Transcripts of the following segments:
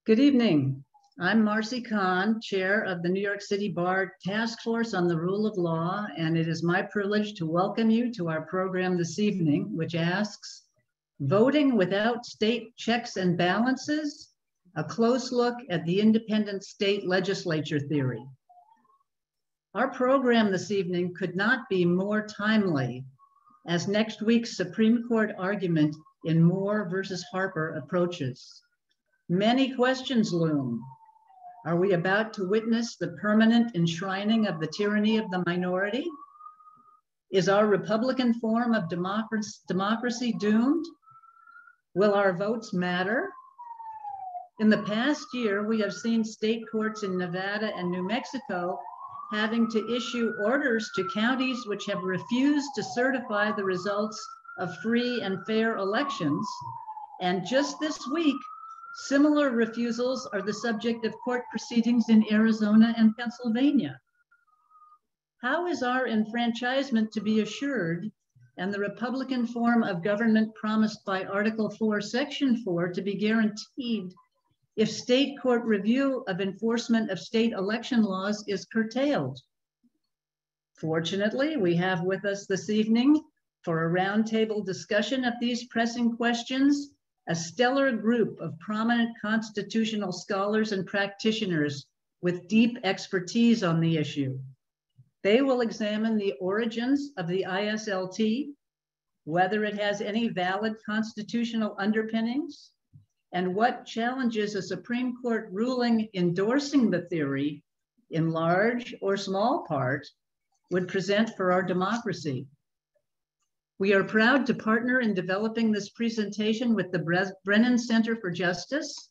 Good evening. I'm Marcy Kahn, Chair of the New York City Bar Task Force on the Rule of Law, and it is my privilege to welcome you to our program this evening, which asks, Voting Without State Checks and Balances, a close look at the Independent State Legislature Theory. Our program this evening could not be more timely as next week's Supreme Court argument in Moore versus Harper approaches. Many questions loom. Are we about to witness the permanent enshrining of the tyranny of the minority? Is our Republican form of democracy doomed? Will our votes matter? In the past year, we have seen state courts in Nevada and New Mexico having to issue orders to counties which have refused to certify the results of free and fair elections. And just this week, similar refusals are the subject of court proceedings in Arizona and Pennsylvania. How is our enfranchisement to be assured and the Republican form of government promised by Article 4, Section 4 to be guaranteed if state court review of enforcement of state election laws is curtailed? Fortunately, we have with us this evening for a roundtable discussion of these pressing questions a stellar group of prominent constitutional scholars and practitioners with deep expertise on the issue. They will examine the origins of the ISLT, whether it has any valid constitutional underpinnings, and what challenges a Supreme Court ruling endorsing the theory, in large or small part, would present for our democracy. We are proud to partner in developing this presentation with the Brennan Center for Justice,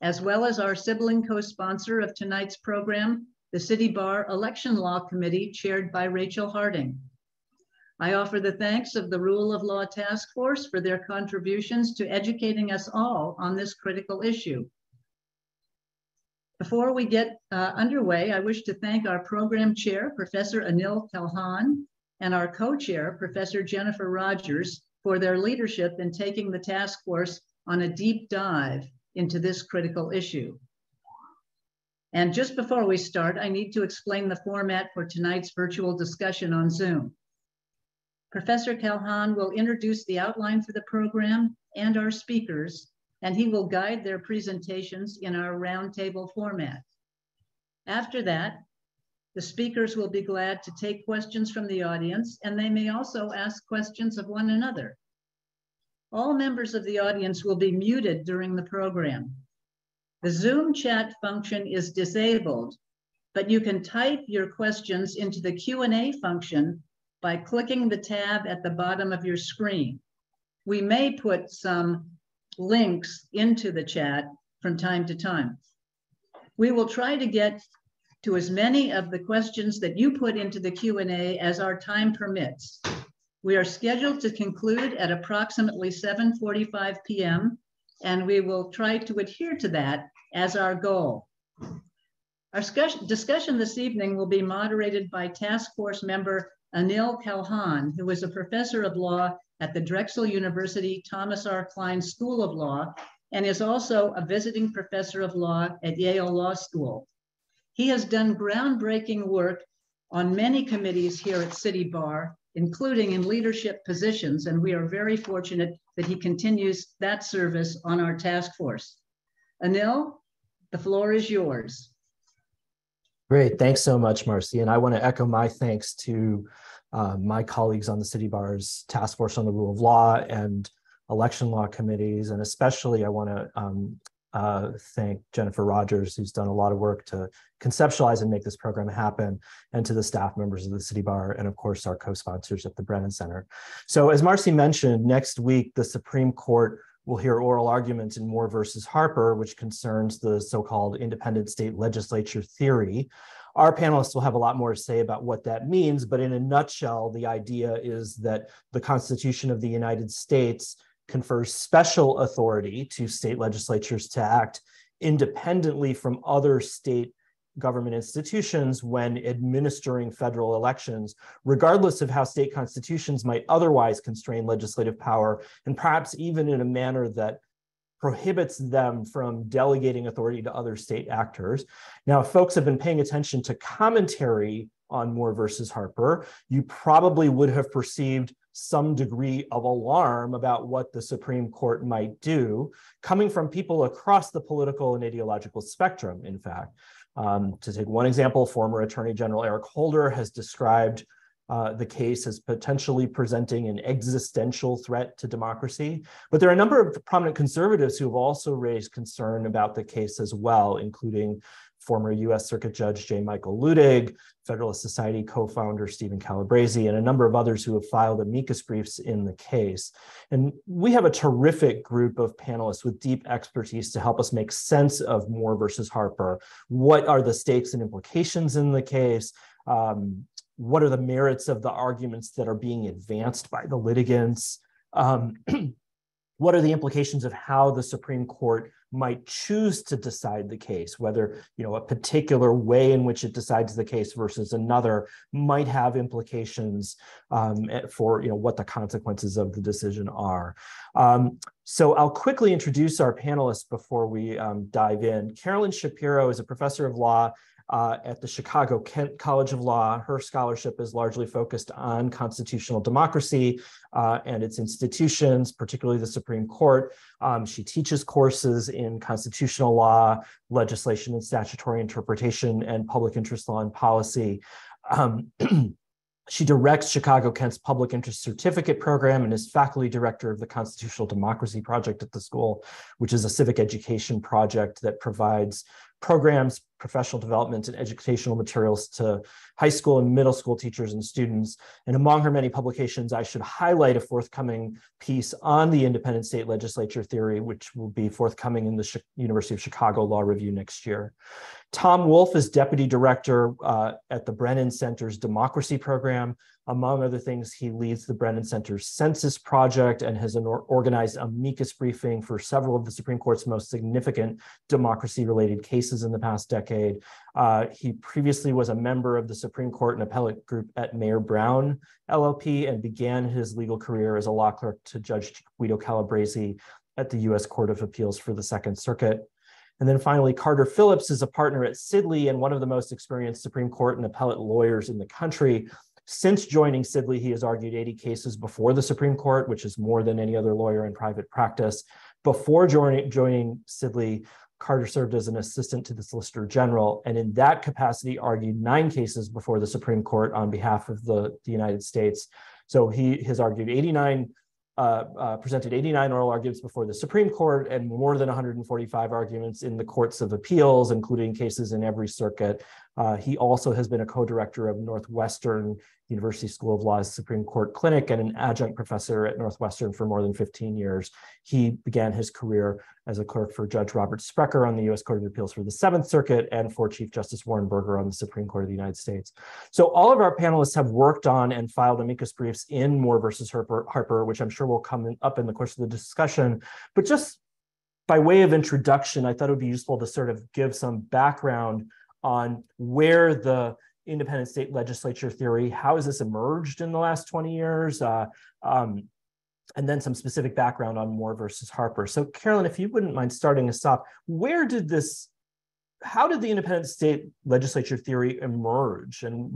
as well as our sibling co-sponsor of tonight's program, the City Bar Election Law Committee, chaired by Rachel Harding. I offer the thanks of the Rule of Law Task Force for their contributions to educating us all on this critical issue. Before we get underway, I wish to thank our program chair, Professor Anil Kalhan, and our co-chair, Professor Jennifer Rogers, for their leadership in taking the task force on a deep dive into this critical issue. And just before we start, I need to explain the format for tonight's virtual discussion on Zoom. Professor Kalhan will introduce the outline for the program and our speakers, and he will guide their presentations in our roundtable format. After that, the speakers will be glad to take questions from the audience, and they may also ask questions of one another. All members of the audience will be muted during the program. The Zoom chat function is disabled, but you can type your questions into the Q&A function by clicking the tab at the bottom of your screen. We may put some links into the chat from time to time. We will try to get to as many of the questions that you put into the Q&A as our time permits. We are scheduled to conclude at approximately 7:45 p.m., and we will try to adhere to that as our goal. Our discussion this evening will be moderated by Task Force member Anil Kalhan, who is a professor of law at the Drexel University Thomas R. Klein School of Law and is also a visiting professor of law at Yale Law School. He has done groundbreaking work on many committees here at City Bar, including in leadership positions, and we are very fortunate that he continues that service on our task force. Anil, the floor is yours. Great, thanks so much, Marcy. And I want to echo my thanks to my colleagues on the City Bar's Task Force on the Rule of Law and election law committees, and especially I want to thank Jennifer Rogers, who's done a lot of work to conceptualize and make this program happen, and to the staff members of the City Bar, and of course our co-sponsors at the Brennan Center. So as Marcy mentioned, next week the Supreme Court will hear oral arguments in Moore versus Harper, which concerns the so-called Independent State Legislature Theory. Our panelists will have a lot more to say about what that means, but in a nutshell, the idea is that the Constitution of the United States confers special authority to state legislatures to act independently from other state government institutions when administering federal elections, regardless of how state constitutions might otherwise constrain legislative power, and perhaps even in a manner that prohibits them from delegating authority to other state actors. Now, if folks have been paying attention to commentary on Moore versus Harper, you probably would have perceived some degree of alarm about what the Supreme Court might do, coming from people across the political and ideological spectrum, in fact. To take one example, former Attorney General Eric Holder has described the case as potentially presenting an existential threat to democracy. But there are a number of prominent conservatives who have also raised concern about the case as well, including former U.S. Circuit Judge J. Michael Ludig, Federalist Society co-founder Stephen Calabresi, and a number of others who have filed amicus briefs in the case. And we have a terrific group of panelists with deep expertise to help us make sense of Moore versus Harper. What are the stakes and implications in the case? What are the merits of the arguments that are being advanced by the litigants? What are the implications of how the Supreme Court might choose to decide the case, whether a particular way in which it decides the case versus another might have implications for what the consequences of the decision are. So I'll quickly introduce our panelists before we dive in. Carolyn Shapiro is a professor of law at the Chicago Kent College of Law. Her scholarship is largely focused on constitutional democracy and its institutions, particularly the Supreme Court. She teaches courses in constitutional law, legislation and statutory interpretation, and public interest law and policy. She directs Chicago Kent's Public Interest Certificate Program and is faculty director of the Constitutional Democracy Project at the school, which is a civic education project that provides programs, professional development, and educational materials to high school and middle school teachers and students. And among her many publications, I should highlight a forthcoming piece on the Independent State Legislature Theory, which will be forthcoming in the University of Chicago Law Review next year. Tom Wolfe is deputy director at the Brennan Center's Democracy Program. Among other things, he leads the Brennan Center's Census Project and has organized amicus briefing for several of the Supreme Court's most significant democracy-related cases in the past decade. He previously was a member of the Supreme Court and appellate group at Mayer Brown LLP and began his legal career as a law clerk to Judge Guido Calabresi at the U.S. Court of Appeals for the Second Circuit. And then finally, Carter Phillips is a partner at Sidley and one of the most experienced Supreme Court and appellate lawyers in the country. Since joining Sidley, he has argued 80 cases before the Supreme Court, which is more than any other lawyer in private practice. Before joining Sidley, Carter served as an assistant to the Solicitor General, and in that capacity argued 9 cases before the Supreme Court on behalf of the United States. So he has argued presented 89 oral arguments before the Supreme Court and more than 145 arguments in the courts of appeals, including cases in every circuit. He also has been a co-director of Northwestern University School of Law's Supreme Court Clinic and an adjunct professor at Northwestern for more than 15 years. He began his career as a clerk for Judge Robert Sprecher on the U.S. Court of Appeals for the Seventh Circuit and for Chief Justice Warren Burger on the Supreme Court of the United States. So all of our panelists have worked on and filed amicus briefs in Moore versus Harper, which I'm sure will come up in the course of the discussion. But just by way of introduction, I thought it would be useful to sort of give some background on where the Independent State Legislature Theory, how has this emerged in the last 20 years, and then some specific background on Moore versus Harper. So Carolyn, if you wouldn't mind starting us off, how did the Independent State Legislature Theory emerge, and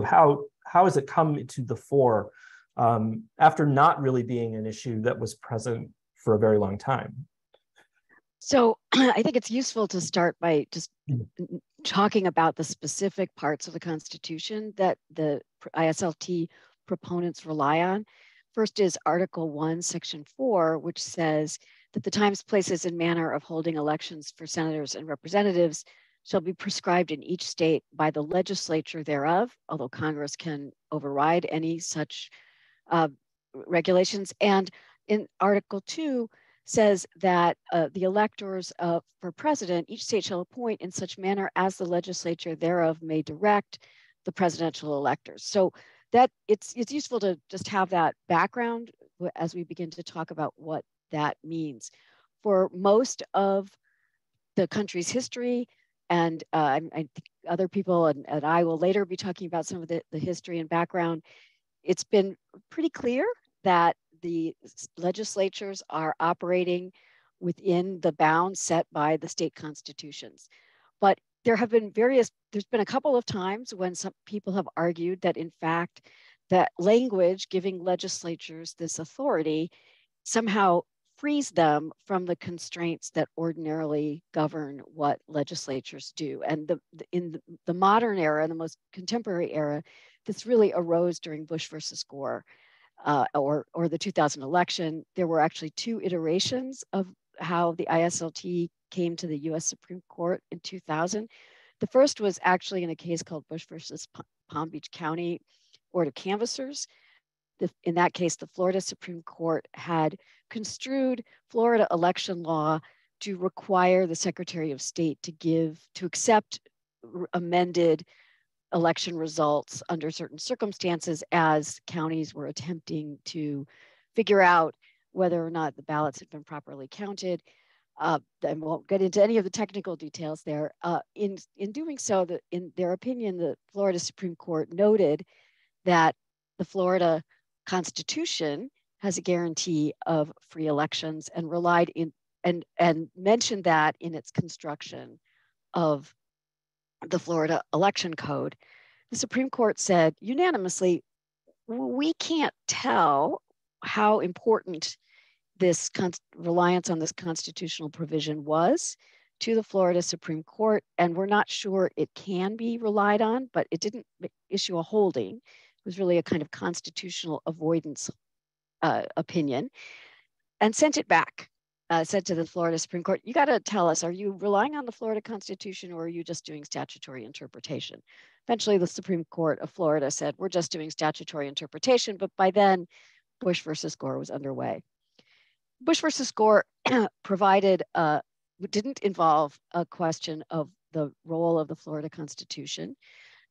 how has it come to the fore after not really being an issue that was present for a very long time? So I think it's useful to start by just talking about the specific parts of the Constitution that the ISLT proponents rely on. First is Article 1, Section 4, which says that the times, places, and manner of holding elections for senators and representatives shall be prescribed in each state by the legislature thereof, although Congress can override any such regulations. And in Article 2, says that the electors for president, each state shall appoint in such manner as the legislature thereof may direct the presidential electors. So that it's useful to just have that background as we begin to talk about what that means. For most of the country's history, and I think other people and I will later be talking about some of the history and background, it's been pretty clear that the legislatures are operating within the bounds set by the state constitutions. But there's been a couple of times when some people have argued that in fact, that language giving legislatures this authority somehow frees them from the constraints that ordinarily govern what legislatures do. And in the modern era, the most contemporary era, this really arose during Bush versus Gore or the 2000 election. There were actually two iterations of how the ISLT came to the US Supreme Court in 2000. The first was actually in a case called Bush versus Palm Beach County Board of Canvassers. In that case, the Florida Supreme Court had construed Florida election law to require the Secretary of State to accept amended election results under certain circumstances as counties were attempting to figure out whether or not the ballots had been properly counted. I won't get into any of the technical details there. In doing so, in their opinion, the Florida Supreme Court noted that the Florida Constitution has a guarantee of free elections and relied in and mentioned that in its construction of the Florida Election Code. The Supreme Court said unanimously, we can't tell how important this reliance on this constitutional provision was to the Florida Supreme Court, and we're not sure it can be relied on, but it didn't issue a holding. It was really a kind of constitutional avoidance opinion, and sent it back, said to the Florida Supreme Court, you got to tell us, are you relying on the Florida Constitution or are you just doing statutory interpretation? Eventually, the Supreme Court of Florida said, we're just doing statutory interpretation, but by then, Bush versus Gore was underway. Bush versus Gore didn't involve a question of the role of the Florida Constitution.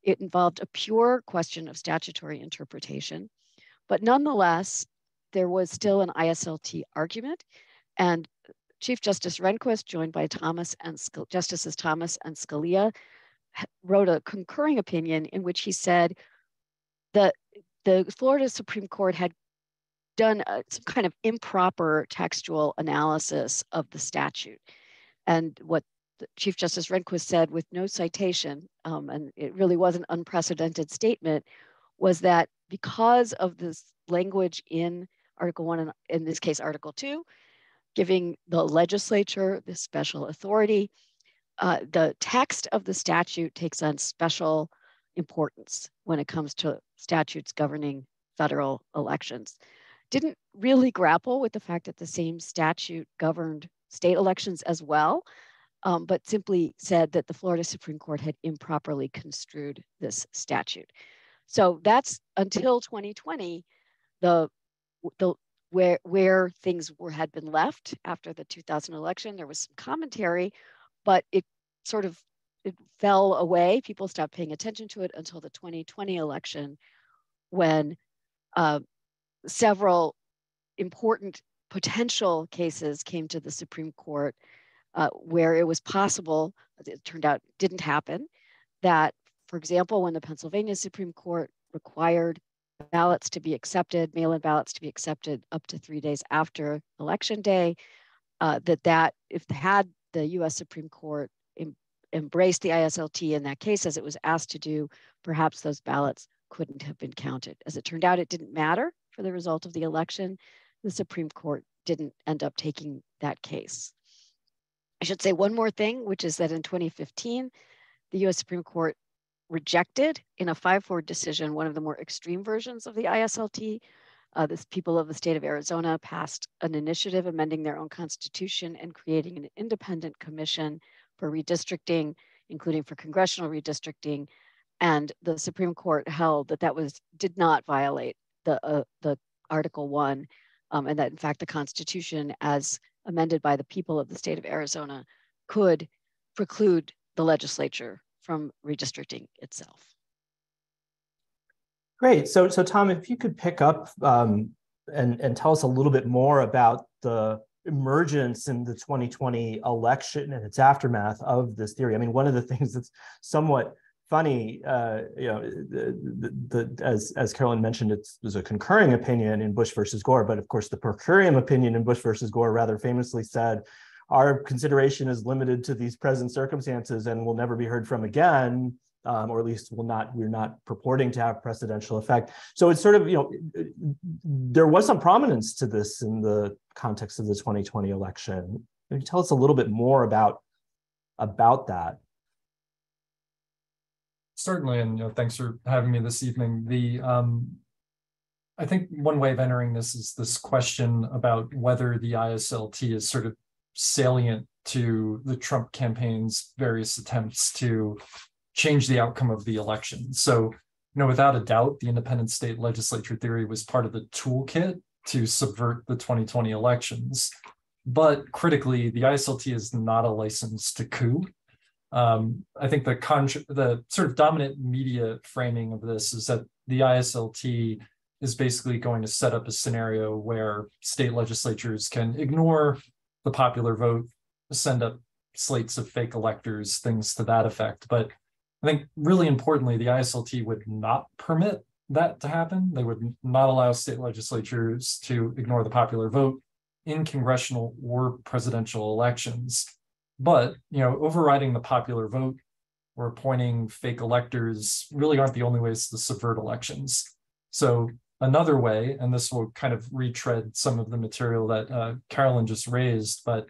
It involved a pure question of statutory interpretation, but nonetheless, there was still an ISLT argument, and Chief Justice Rehnquist, joined by Justices Thomas and Scalia, wrote a concurring opinion in which he said that the Florida Supreme Court had done some kind of improper textual analysis of the statute. And what Chief Justice Rehnquist said with no citation, and it really was an unprecedented statement, was that because of this language in Article 1, and in this case, Article 2, giving the legislature this special authority, the text of the statute takes on special importance when it comes to statutes governing federal elections. Didn't really grapple with the fact that the same statute governed state elections as well, but simply said that the Florida Supreme Court had improperly construed this statute. So that's until 2020, where things had been left after the 2000 election. There was some commentary, but it fell away. People stopped paying attention to it until the 2020 election, when several important potential cases came to the Supreme Court where it was possible, it turned out didn't happen, that, for example, when the Pennsylvania Supreme Court required ballots to be accepted, mail-in ballots to be accepted up to 3 days after Election Day, that if the US Supreme Court embraced the ISLT in that case as it was asked to do, perhaps those ballots couldn't have been counted. As it turned out, it didn't matter for the result of the election. The Supreme Court didn't end up taking that case. I should say one more thing, which is that in 2015, the US Supreme Court rejected in a 5-4 decision one of the more extreme versions of the ISLT. The people of the state of Arizona passed an initiative amending their own constitution and creating an independent commission for redistricting, including for congressional redistricting. And the Supreme Court held that did not violate the Article 1, and that in fact the Constitution, as amended by the people of the state of Arizona, could preclude the legislature from redistricting itself. Great. So Tom, if you could pick up and tell us a little bit more about the emergence in the 2020 election and its aftermath of this theory. I mean, one of the things that's somewhat funny, as Carolyn mentioned, there's a concurring opinion in Bush versus Gore, but of course the per curiam opinion in Bush versus Gore rather famously said, our consideration is limited to these present circumstances and will never be heard from again, or at least we're not purporting to have precedential effect. So it's sort of, there was some prominence to this in the context of the 2020 election. Can you tell us a little bit more about that? Certainly, and thanks for having me this evening. I think one way of entering this is this question about whether the ISLT is sort of salient to the Trump campaign's various attempts to change the outcome of the election. So, without a doubt, the Independent State Legislature Theory was part of the toolkit to subvert the 2020 elections. But critically, the ISLT is not a license to coup. I think the sort of dominant media framing of this is that the ISLT is basically going to set up a scenario where state legislatures can ignore the popular vote, send up slates of fake electors, things to that effect. But I think really importantly, the ISLT would not permit that to happen. They would not allow state legislatures to ignore the popular vote in congressional or presidential elections. But, overriding the popular vote or appointing fake electors really aren't the only ways to subvert elections. So another way, and this will kind of retread some of the material that Carolyn just raised, but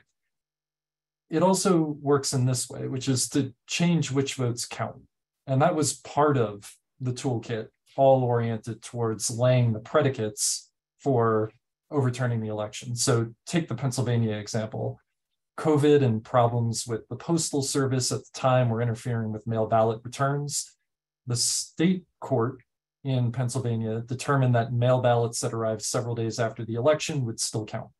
it also works in this way, which is to change which votes count. And that was part of the toolkit, all oriented towards laying the predicates for overturning the election. So take the Pennsylvania example. COVID and problems with the Postal Service at the time were interfering with mail ballot returns. The state court in Pennsylvania determined that mail ballots that arrived several days after the election would still count.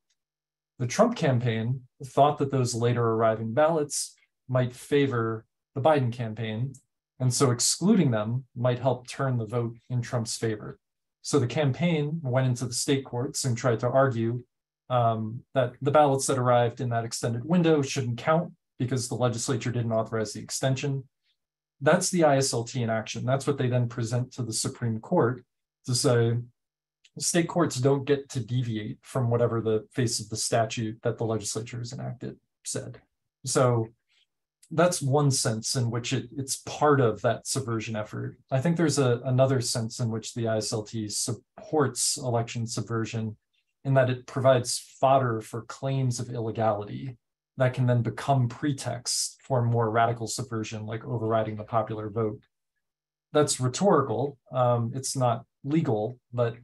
The Trump campaign thought that those later arriving ballots might favor the Biden campaign, and so excluding them might help turn the vote in Trump's favor. So the campaign went into the state courts and tried to argue that the ballots that arrived in that extended window shouldn't count because the legislature didn't authorize the extension. That's the ISLT in action. That's what they then present to the Supreme Court to say, state courts don't get to deviate from whatever the face of the statute that the legislature has enacted said. So that's one sense in which it's part of that subversion effort. I think there's another sense in which the ISLT supports election subversion, in that it provides fodder for claims of illegality that can then become pretext for more radical subversion, like overriding the popular vote. That's rhetorical, it's not legal, but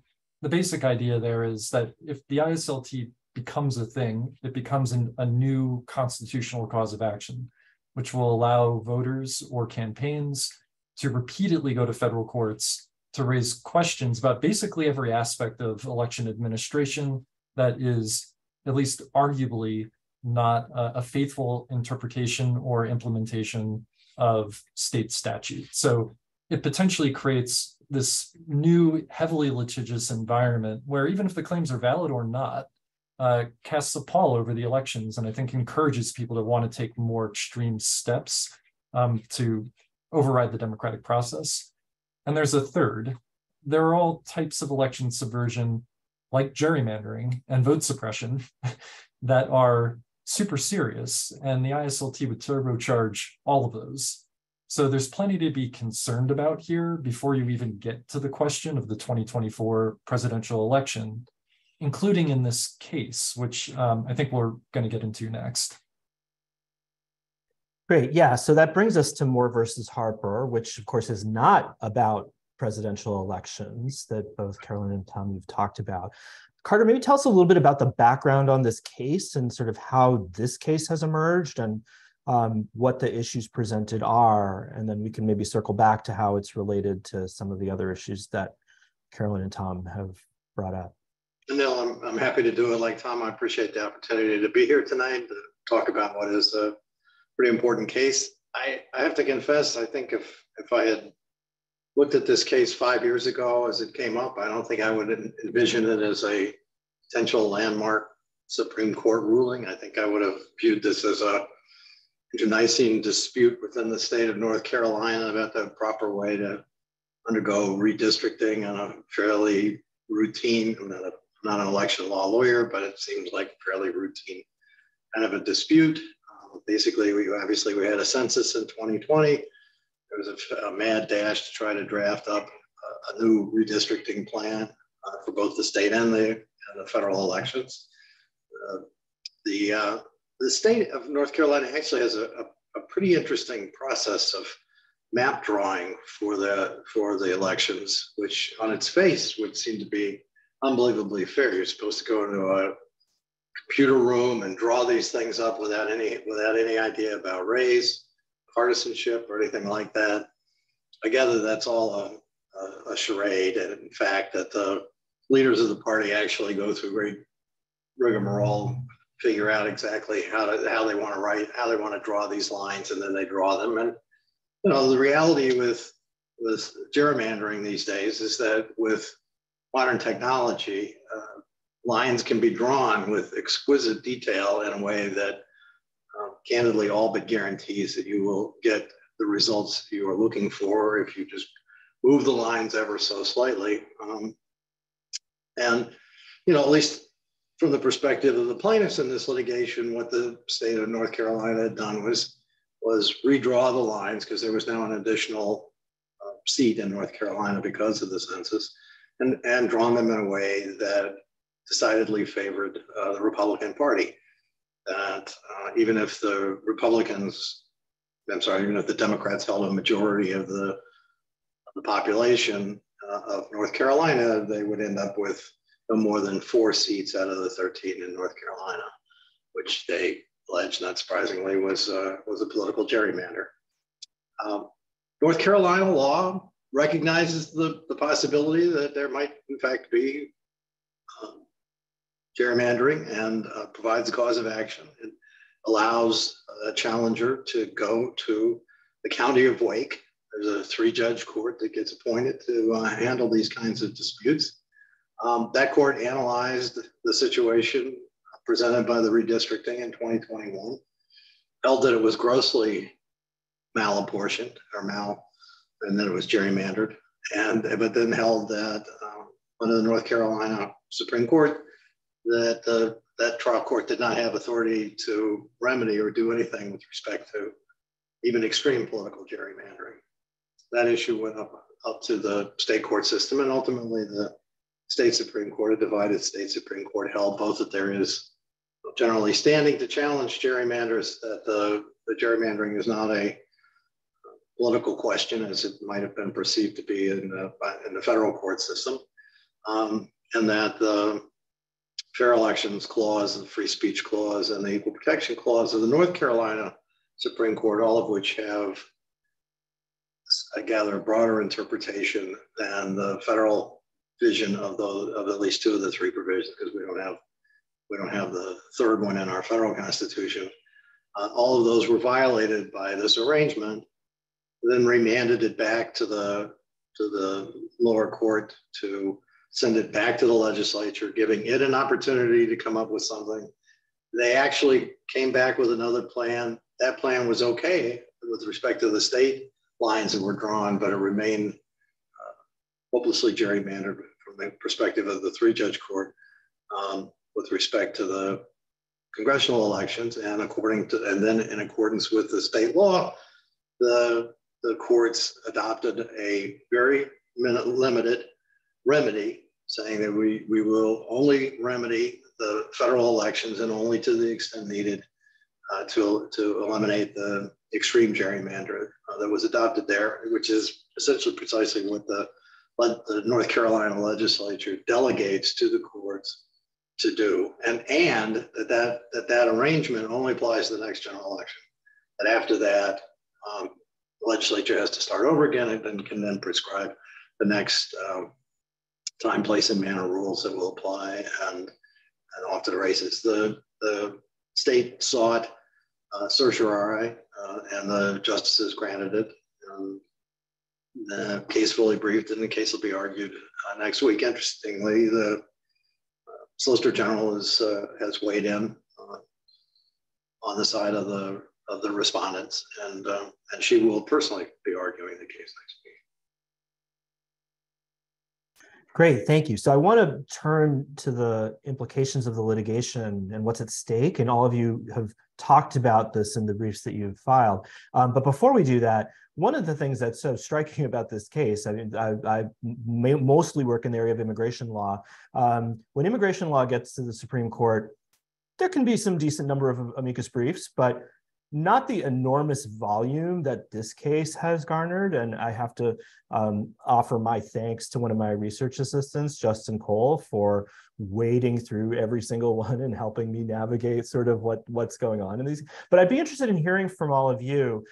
the basic idea there is that if the ISLT becomes a thing, it becomes a new constitutional cause of action, which will allow voters or campaigns to repeatedly go to federal courts to raise questions about basically every aspect of election administration that is, at least arguably, not a faithful interpretation or implementation of state statute. So it potentially creates this new, heavily litigious environment where even if the claims are valid or not, casts a pall over the elections, and I think encourages people to want to take more extreme steps to override the democratic process. And there's a third. There are all types of election subversion, like gerrymandering and vote suppression, that are super serious, and the ISLT would turbocharge all of those. So there's plenty to be concerned about here before you even get to the question of the 2024 presidential election, including in this case, which I think we're going to get into next. Great, yeah, so that brings us to Moore versus Harper, which of course is not about presidential elections that both Carolyn and Tom you've talked about. Carter, maybe tell us a little bit about the background on this case and sort of how this case has emerged and what the issues presented are, and then we can maybe circle back to how it's related to some of the other issues that Carolyn and Tom have brought up. Anil, I'm happy to do it like Tom. I appreciate the opportunity to be here tonight to talk about what is a pretty important case. I have to confess, I think if I had looked at this case 5 years ago as it came up, I don't think I would envision it as a potential landmark Supreme Court ruling. I think I would have viewed this as a internecine dispute within the state of North Carolina about the proper way to undergo redistricting on a fairly routine, I'm not an election law lawyer, but it seems like fairly routine kind of a dispute. Basically, we had a census in 2020. There was a mad dash to try to draft up a new redistricting plan for both the state and the federal elections. The state of North Carolina actually has a pretty interesting process of map drawing for the elections, which on its face would seem to be unbelievably fair. You're supposed to go into a computer room and draw these things up without any idea about race, partisanship, or anything like that. I gather that's all a charade, and in fact, that the leaders of the party actually go through great rigmarole, figure out exactly how they want to write, how they want to draw these lines, and then they draw them. And you know, the reality with gerrymandering these days is that with modern technology, lines can be drawn with exquisite detail in a way that candidly all but guarantees that you will get the results you are looking for if you just move the lines ever so slightly. And, you know, at least from the perspective of the plaintiffs in this litigation, what the state of North Carolina had done was redraw the lines, because there was now an additional seat in North Carolina because of the census, and drawn them in a way that decidedly favored the Republican Party. That even if the even if the Democrats held a majority of the population of North Carolina, they would end up with no more than 4 seats out of the 13 in North Carolina, which they alleged, not surprisingly, was a political gerrymander. North Carolina law recognizes the possibility that there might, in fact, be gerrymandering, and provides a cause of action. It allows a challenger to go to the county of Wake. There's a 3-judge court that gets appointed to handle these kinds of disputes. That court analyzed the situation presented by the redistricting in 2021, held that it was grossly malapportioned and that it was gerrymandered, but then held that under the North Carolina Supreme Court, that trial court did not have authority to remedy or do anything with respect to even extreme political gerrymandering. That issue went up to the state court system, and ultimately the state Supreme Court, a divided state Supreme Court, held both that there is generally standing to challenge gerrymanders, that the gerrymandering is not a political question as it might have been perceived to be in the federal court system, and that the Fair Elections Clause, the Free Speech Clause, and the Equal Protection Clause of the North Carolina Supreme Court, all of which have, I gather, a broader interpretation than the federal vision of at least 2 of the 3 provisions, because we don't have the 3rd one in our federal constitution. All of those were violated by this arrangement, then remanded it back to the lower court to send it back to the legislature, giving it an opportunity to come up with something. They actually came back with another plan. That plan was okay with respect to the state lines that were drawn, but it remained hopelessly gerrymandered from the perspective of the 3-judge court with respect to the congressional elections. And then in accordance with the state law, the courts adopted a very limited remedy, saying that we will only remedy the federal elections, and only to the extent needed to eliminate the extreme gerrymander that was adopted there, which is essentially precisely what the North Carolina legislature delegates to the courts to do, and that arrangement only applies to the next general election. And after that, the legislature has to start over again, and then can then prescribe the next time, place, and manner rules that will apply, and off to the races. The state sought certiorari, and the justices granted it. The case fully briefed, and the case will be argued next week. Interestingly, the Solicitor General has weighed in on the side of the the respondents, and she will personally be arguing the case next week. Great, thank you. So I want to turn to the implications of the litigation and what's at stake, and all of you have talked about this in the briefs that you've filed. But before we do that, one of the things that's so striking about this case, I mean, I mostly work in the area of immigration law. When immigration law gets to the Supreme Court, there can be some decent number of amicus briefs, but not the enormous volume that this case has garnered. And I have to offer my thanks to one of my research assistants, Justin Cole, for wading through every single one and helping me navigate sort of what's going on in these. But I'd be interested in hearing from all of you,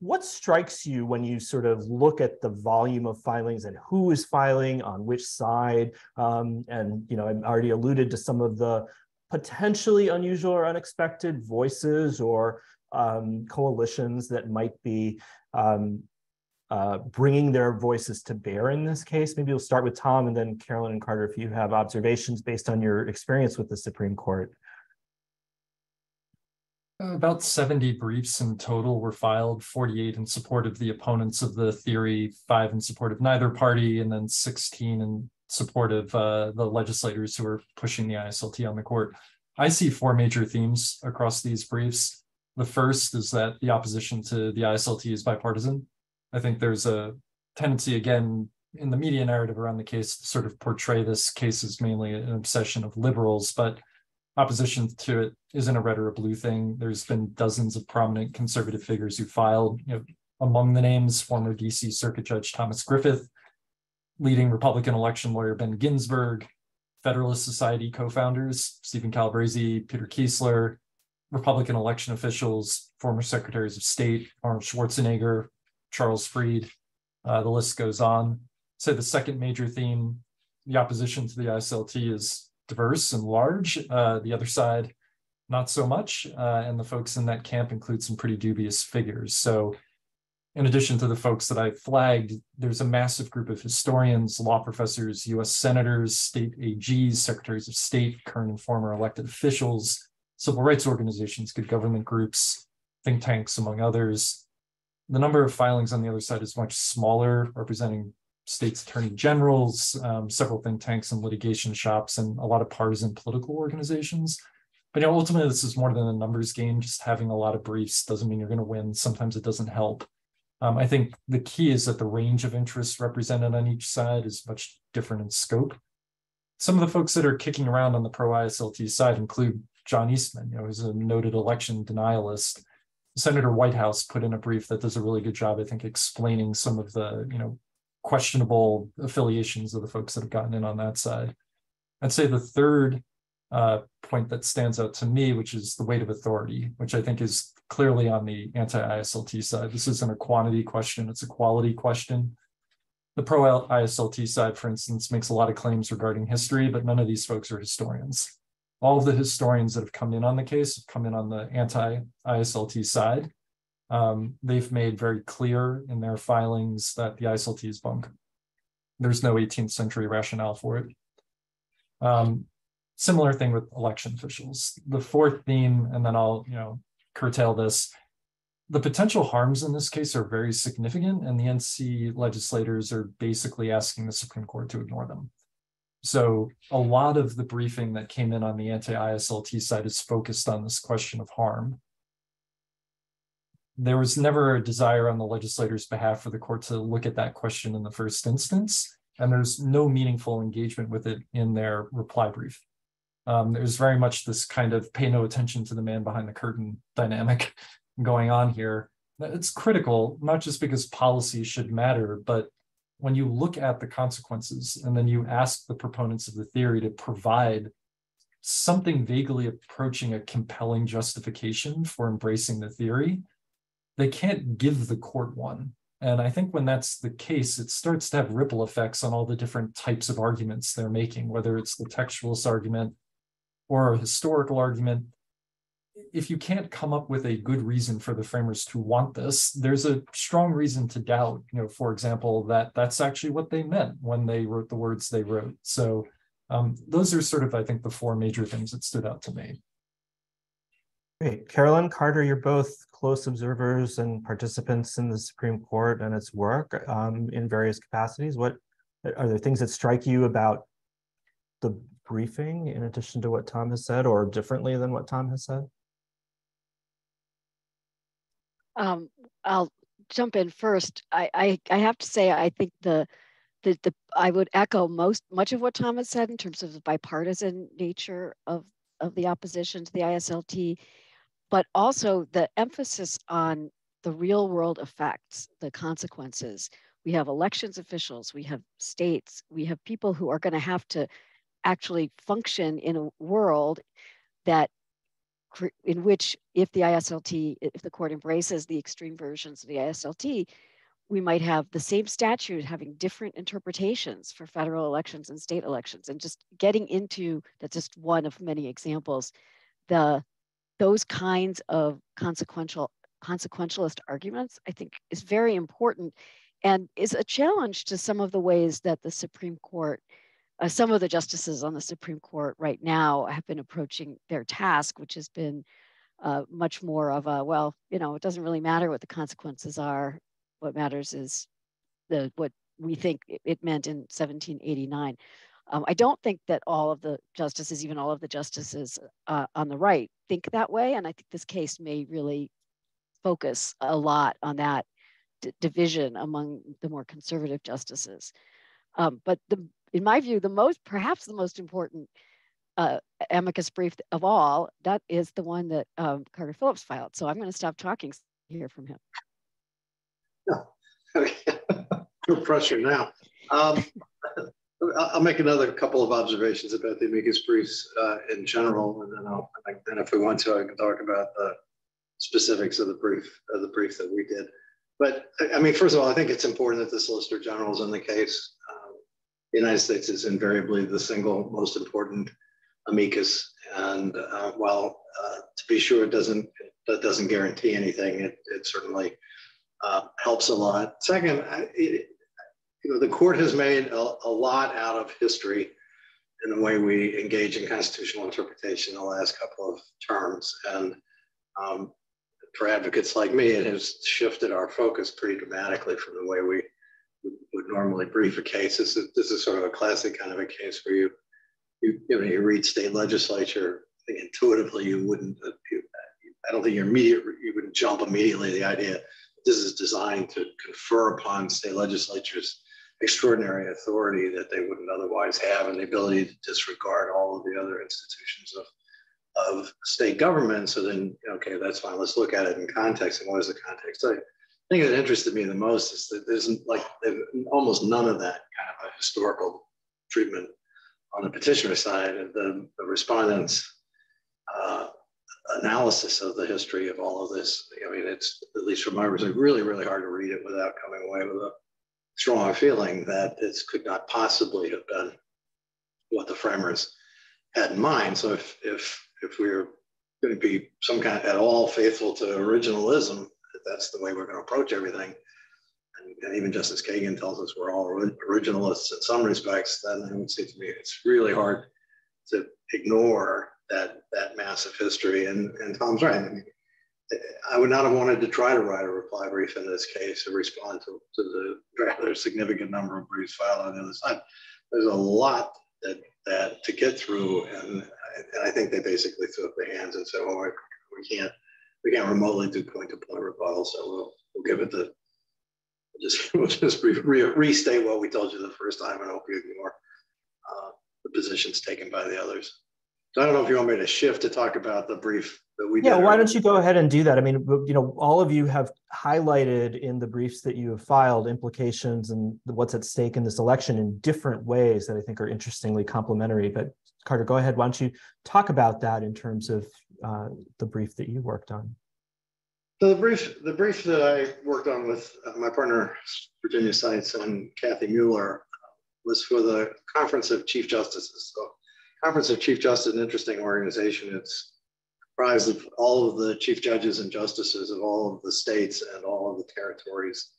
what strikes you when you sort of look at the volume of filings and who is filing on which side? And, you know, I already alluded to some of the potentially unusual or unexpected voices or coalitions that might be bringing their voices to bear in this case. Maybe we'll start with Tom, and then Carolyn and Carter, if you have observations based on your experience with the Supreme Court. About 70 briefs in total were filed, 48 in support of the opponents of the theory, 5 in support of neither party, and then 16 in support of the legislators who are pushing the ISLT on the court. I see 4 major themes across these briefs. The first is that the opposition to the ISLT is bipartisan. I think there's a tendency, again, in the media narrative around the case to sort of portray this case as mainly an obsession of liberals, but opposition to it isn't a red or a blue thing. There's been dozens of prominent conservative figures who filed, you know, among the names, former DC Circuit Judge Thomas Griffith, leading Republican election lawyer Ben Ginsburg, Federalist Society co-founders Stephen Calabresi, Peter Kiesler, Republican election officials, former secretaries of state, Arnold Schwarzenegger, Charles Fried, the list goes on. So the second major theme, the opposition to the ISLT, is diverse and large. The other side, not so much. And the folks in that camp include some pretty dubious figures. So in addition to the folks that I flagged, there's a massive group of historians, law professors, US senators, state AGs, secretaries of state, current and former elected officials, civil rights organizations, good government groups, think tanks, among others. The number of filings on the other side is much smaller, representing states' attorney generals, several think tanks and litigation shops, and a lot of partisan political organizations. But you know, ultimately, this is more than a numbers game. Just having a lot of briefs doesn't mean you're going to win. Sometimes it doesn't help. I think the key is that the range of interests represented on each side is much different in scope. Some of the folks that are kicking around on the pro-ISLT side include John Eastman, you know, who's a noted election denialist. Senator Whitehouse put in a brief that does a really good job, I think, explaining some of the, you know, questionable affiliations of the folks that have gotten in on that side. I'd say the third point that stands out to me, which is the weight of authority, which I think is clearly on the anti-ISLT side. This isn't a quantity question, it's a quality question. The pro-ISLT side, for instance, makes a lot of claims regarding history, but none of these folks are historians. All of the historians that have come in on the case have come in on the anti-ISLT side. They've made very clear in their filings that the ISLT is bunk. There's no 18th century rationale for it. Similar thing with election officials. The fourth theme, and then I'll, you know, curtail this. The potential harms in this case are very significant, and the NC legislators are basically asking the Supreme Court to ignore them. So a lot of the briefing that came in on the anti-ISLT side is focused on this question of harm. There was never a desire on the legislators' behalf for the court to look at that question in the first instance, and there's no meaningful engagement with it in their reply brief. There's very much this kind of pay no attention to the man behind the curtain dynamic going on here. It's critical, not just because policy should matter, but when you look at the consequences and then you ask the proponents of the theory to provide something vaguely approaching a compelling justification for embracing the theory, they can't give the court one. And I think when that's the case, it starts to have ripple effects on all the different types of arguments they're making, whether it's the textualist argument or a historical argument. If you can't come up with a good reason for the framers to want this, there's a strong reason to doubt, you know, for example, that that's actually what they meant when they wrote the words they wrote. So those are sort of, I think, the four major things that stood out to me. Great. Carolyn, Carter, you're both close observers and participants in the Supreme Court and its work in various capacities. What are there things that strike you about the briefing in addition to what Tom has said, or differently than what Tom has said? I'll jump in first. I have to say, I think I would echo much of what Tom has said in terms of the bipartisan nature of the opposition to the ISLT, but also the emphasis on the real world effects, the consequences. We have elections officials, we have states, we have people who are going to have to actually function in a world in which, if the court embraces the extreme versions of the ISLT, we might have the same statute having different interpretations for federal elections and state elections. And just getting into, that's just one of many examples, those kinds of consequentialist arguments, I think, is very important and is a challenge to some of the ways that the Supreme Court, some of the justices on the Supreme Court right now have been approaching their task, which has been much more of a, well, it doesn't really matter what the consequences are. What matters is what we think it meant in 1789. I don't think that all of the justices, even all of the justices on the right, think that way. And I think this case may really focus a lot on that division among the more conservative justices. But in my view, perhaps the most important amicus brief of all, that is the one that Carter Phillips filed. So I'm going to stop talking to hear from him. No pressure now. I'll make another couple of observations about the amicus briefs in general, and then if we want to, I can talk about the specifics of the brief that we did. But I mean, first of all, I think it's important that the Solicitor General is in the case. The United States is invariably the single most important amicus, and while to be sure that doesn't guarantee anything, it certainly helps a lot. Second, the court has made a lot out of history in the way we engage in constitutional interpretation in the last couple of terms. And for advocates like me, it has shifted our focus pretty dramatically from the way we would normally brief a case. This is sort of a classic kind of a case where you read state legislature, I think intuitively you wouldn't, I don't think you wouldn't jump immediately to the idea this is designed to confer upon state legislatures extraordinary authority that they wouldn't otherwise have, and the ability to disregard all of the other institutions of state government. So then, okay, that's fine. Let's look at it in context. And what is the context? I think that interested me the most is that there's almost none of that kind of a historical treatment on the petitioner side. And the respondents' analysis of the history of all of this, I mean, it's, at least from my perspective, really, really hard to read it without coming away with a strong feeling that this could not possibly have been what the framers had in mind. So if we're going to be some kind at all faithful to originalism, that's the way we're going to approach everything. And even Justice Kagan tells us we're all originalists in some respects. Then it would seem to me it's really hard to ignore that massive history. And Tom's right. I mean, I would not have wanted to try to write a reply brief in this case to respond to the rather significant number of briefs filed on the other side. There's a lot that to get through, and I think they basically threw up their hands and said, "Oh, we can't remotely do point-to-point rebuttal, so we'll give it the we'll just restate what we told you the first time and hope you ignore the positions taken by the others." So I don't know if you want me to shift to talk about the brief that we did. Yeah, why don't you go ahead and do that? I mean, all of you have highlighted in the briefs that you have filed implications and what's at stake in this election in different ways that I think are interestingly complementary. But Carter, go ahead. Why don't you talk about that in terms of the brief that you worked on? So the brief that I worked on with my partner, Virginia Seitz, and Kathy Mueller was for the Conference of Chief Justices. So Conference of Chief Justice is an interesting organization. It's comprised of all of the chief judges and justices of all of the states and all of the territories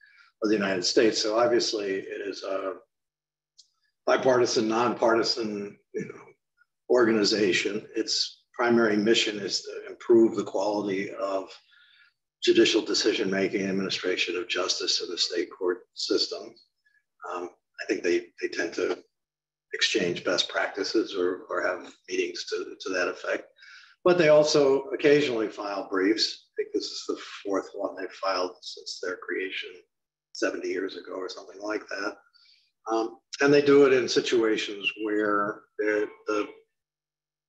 of the United States. So obviously it is a bipartisan, nonpartisan organization. It's primary mission is to improve the quality of judicial decision-making and administration of justice in the state court system. I think they tend to exchange best practices or have meetings to that effect. But they also occasionally file briefs. I think this is the fourth one they've filed since their creation 70 years ago or something like that. And they do it in situations where the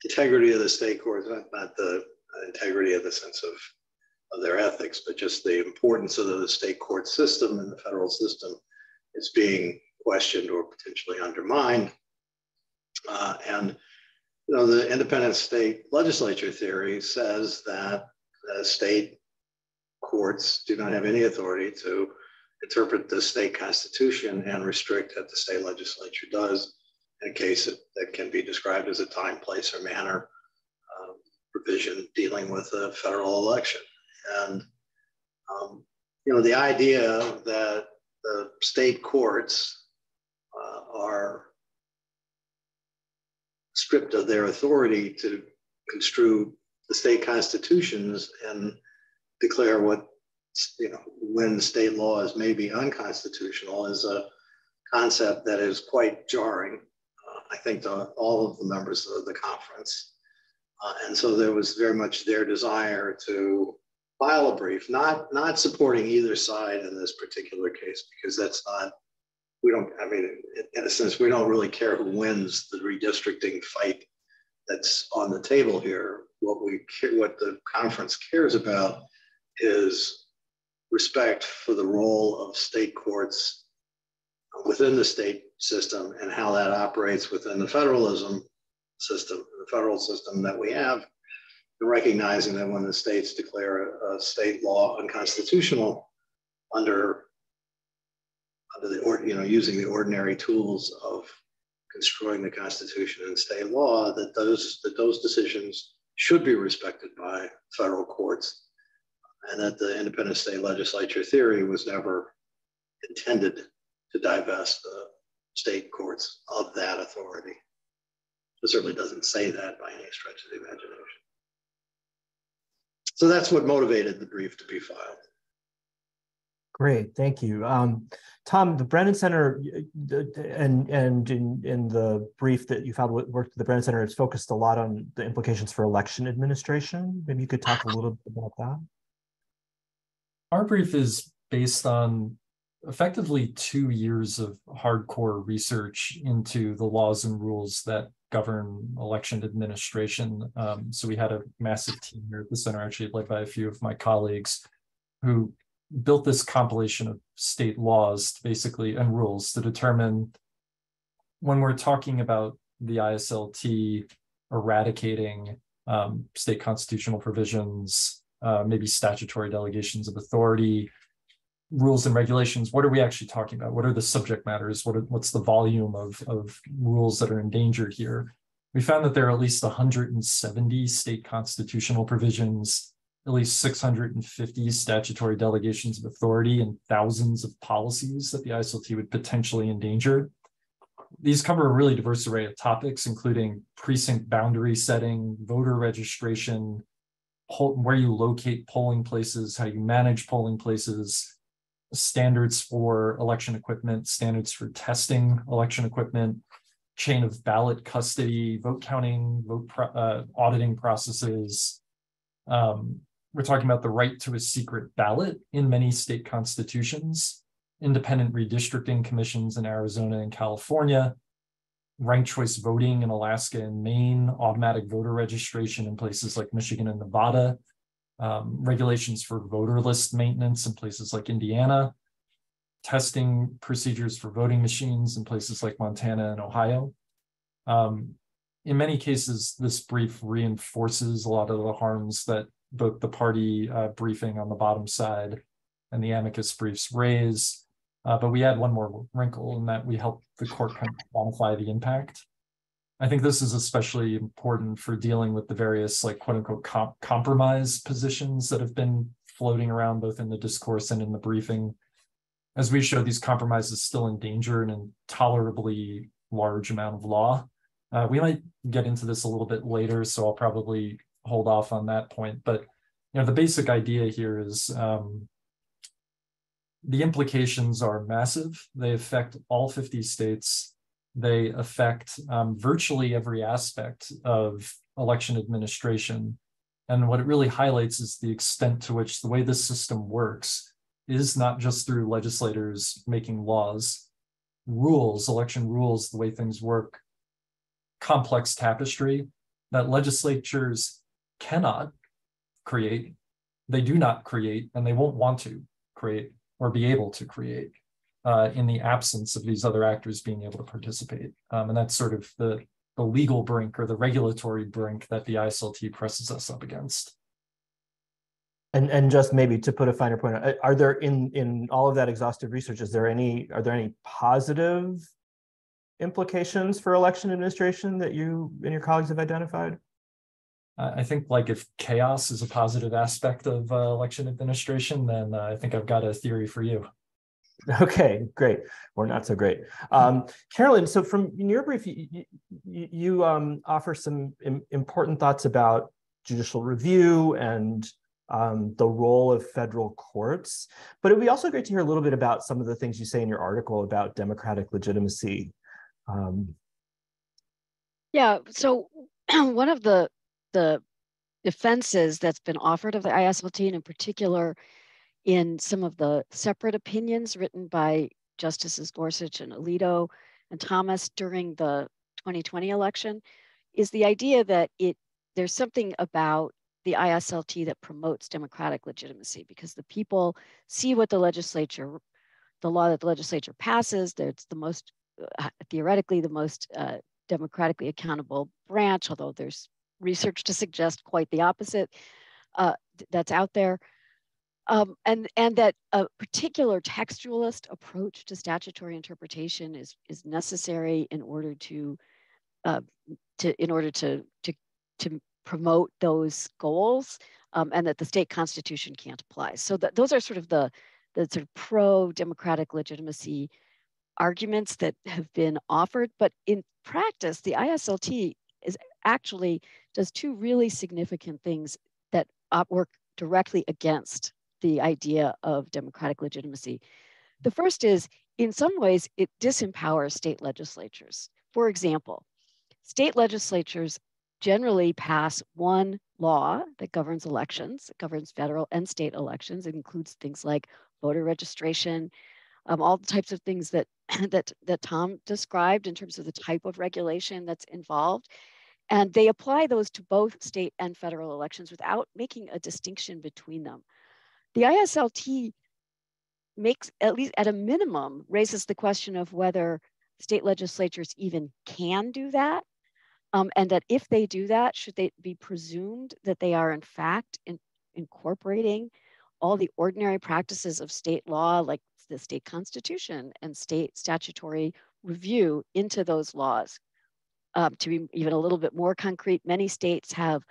integrity of the state courts, not the integrity of the sense of their ethics, but just the importance of the state court system and the federal system is being questioned or potentially undermined. And you know, the Independent State Legislature Theory says that state courts do not have any authority to interpret the state constitution and restrict that the state legislature does in a case that can be described as a time, place, or manner provision dealing with a federal election. And you know, the idea that the state courts are stripped of their authority to construe the state constitutions and declare what, you know, when state laws may be unconstitutional is a concept that is quite jarring, I think, to all of the members of the conference. And so there was very much their desire to file a brief, not supporting either side in this particular case, because that's not, we don't, I mean, in a sense, we don't really care who wins the redistricting fight that's on the table here. What the conference cares about is respect for the role of state courts within the state system and how that operates within the federalism system, the federal system that we have, and recognizing that when the states declare a state law unconstitutional under the, you know, using the ordinary tools of construing the Constitution and state law, that those decisions should be respected by federal courts, and that the Independent State Legislature Theory was never intended to divest the state courts of that authority. It certainly doesn't say that by any stretch of the imagination. So that's what motivated the brief to be filed. Great, thank you. Tom, the Brennan Center, and in the brief that you filed work with the Brennan Center, it's focused a lot on the implications for election administration. Maybe you could talk a little bit about that. Our brief is based on effectively 2 years of hardcore research into the laws and rules that govern election administration. So we had a massive team here at the center, actually led by a few of my colleagues, who built this compilation of state laws basically and rules to determine, when we're talking about the ISLT eradicating state constitutional provisions, maybe statutory delegations of authority, rules and regulations, what are we actually talking about? What are the subject matters? What's the volume of rules that are endangered here? We found that there are at least 170 state constitutional provisions, at least 650 statutory delegations of authority, and thousands of policies that the ISLT would potentially endanger. These cover a really diverse array of topics, including precinct boundary setting, voter registration, where you locate polling places, how you manage polling places, standards for election equipment, standards for testing election equipment, chain of ballot custody, vote counting, auditing processes. We're talking about the right to a secret ballot in many state constitutions, independent redistricting commissions in Arizona and California, ranked choice voting in Alaska and Maine, automatic voter registration in places like Michigan and Nevada, regulations for voter list maintenance in places like Indiana, testing procedures for voting machines in places like Montana and Ohio. In many cases, this brief reinforces a lot of the harms that both the party briefing on the bottom side and the amicus briefs raise. But we add one more wrinkle in that we help the court kind of quantify the impact. I think this is especially important for dealing with the various, like, quote unquote compromise positions that have been floating around both in the discourse and in the briefing. As we show, these compromises still endanger an intolerably large amount of law. We might get into this a little bit later, so I'll probably hold off on that point. But the basic idea here is the implications are massive. They affect all 50 states. They affect virtually every aspect of election administration. And what it really highlights is the extent to which the way this system works is not just through legislators making laws, rules, election rules, the way things work, complex tapestry that legislatures cannot create, they do not create, and they won't want to create or be able to create in the absence of these other actors being able to participate. And that's sort of the legal brink or the regulatory brink that the ISLT presses us up against. And just maybe to put a finer point, are there in all of that exhaustive research, are there any positive implications for election administration that you and your colleagues have identified? I think like if chaos is a positive aspect of election administration, then I think I've got a theory for you. Okay, great, or not so great. Carolyn, so from in your brief, you offer some important thoughts about judicial review and the role of federal courts, but it would be also great to hear a little bit about some of the things you say in your article about democratic legitimacy. Yeah, so one of the defenses that's been offered of the ISLT, and in particular in some of the separate opinions written by Justices Gorsuch and Alito and Thomas during the 2020 election, is the idea that there's something about the ISLT that promotes democratic legitimacy, because the people see what the law that the legislature passes, that's the most, theoretically, the most democratically accountable branch, although there's research to suggest quite the opposite that's out there. And that a particular textualist approach to statutory interpretation is necessary in order to promote those goals, and that the state constitution can't apply. So those are sort of the sort of pro-democratic legitimacy arguments that have been offered. But in practice, the ISLT does two really significant things that work directly against the idea of democratic legitimacy. The first is, in some ways, it disempowers state legislatures. For example, state legislatures generally pass one law that governs elections, it governs federal and state elections. It includes things like voter registration, all the types of things that Tom described in terms of the type of regulation that's involved. And they apply those to both state and federal elections without making a distinction between them. The ISLT makes, at least at a minimum, raises the question of whether state legislatures even can do that. And that if they do that, should they be presumed that they are in fact incorporating all the ordinary practices of state law, like the state constitution and state statutory review, into those laws. To be even a little bit more concrete, many states have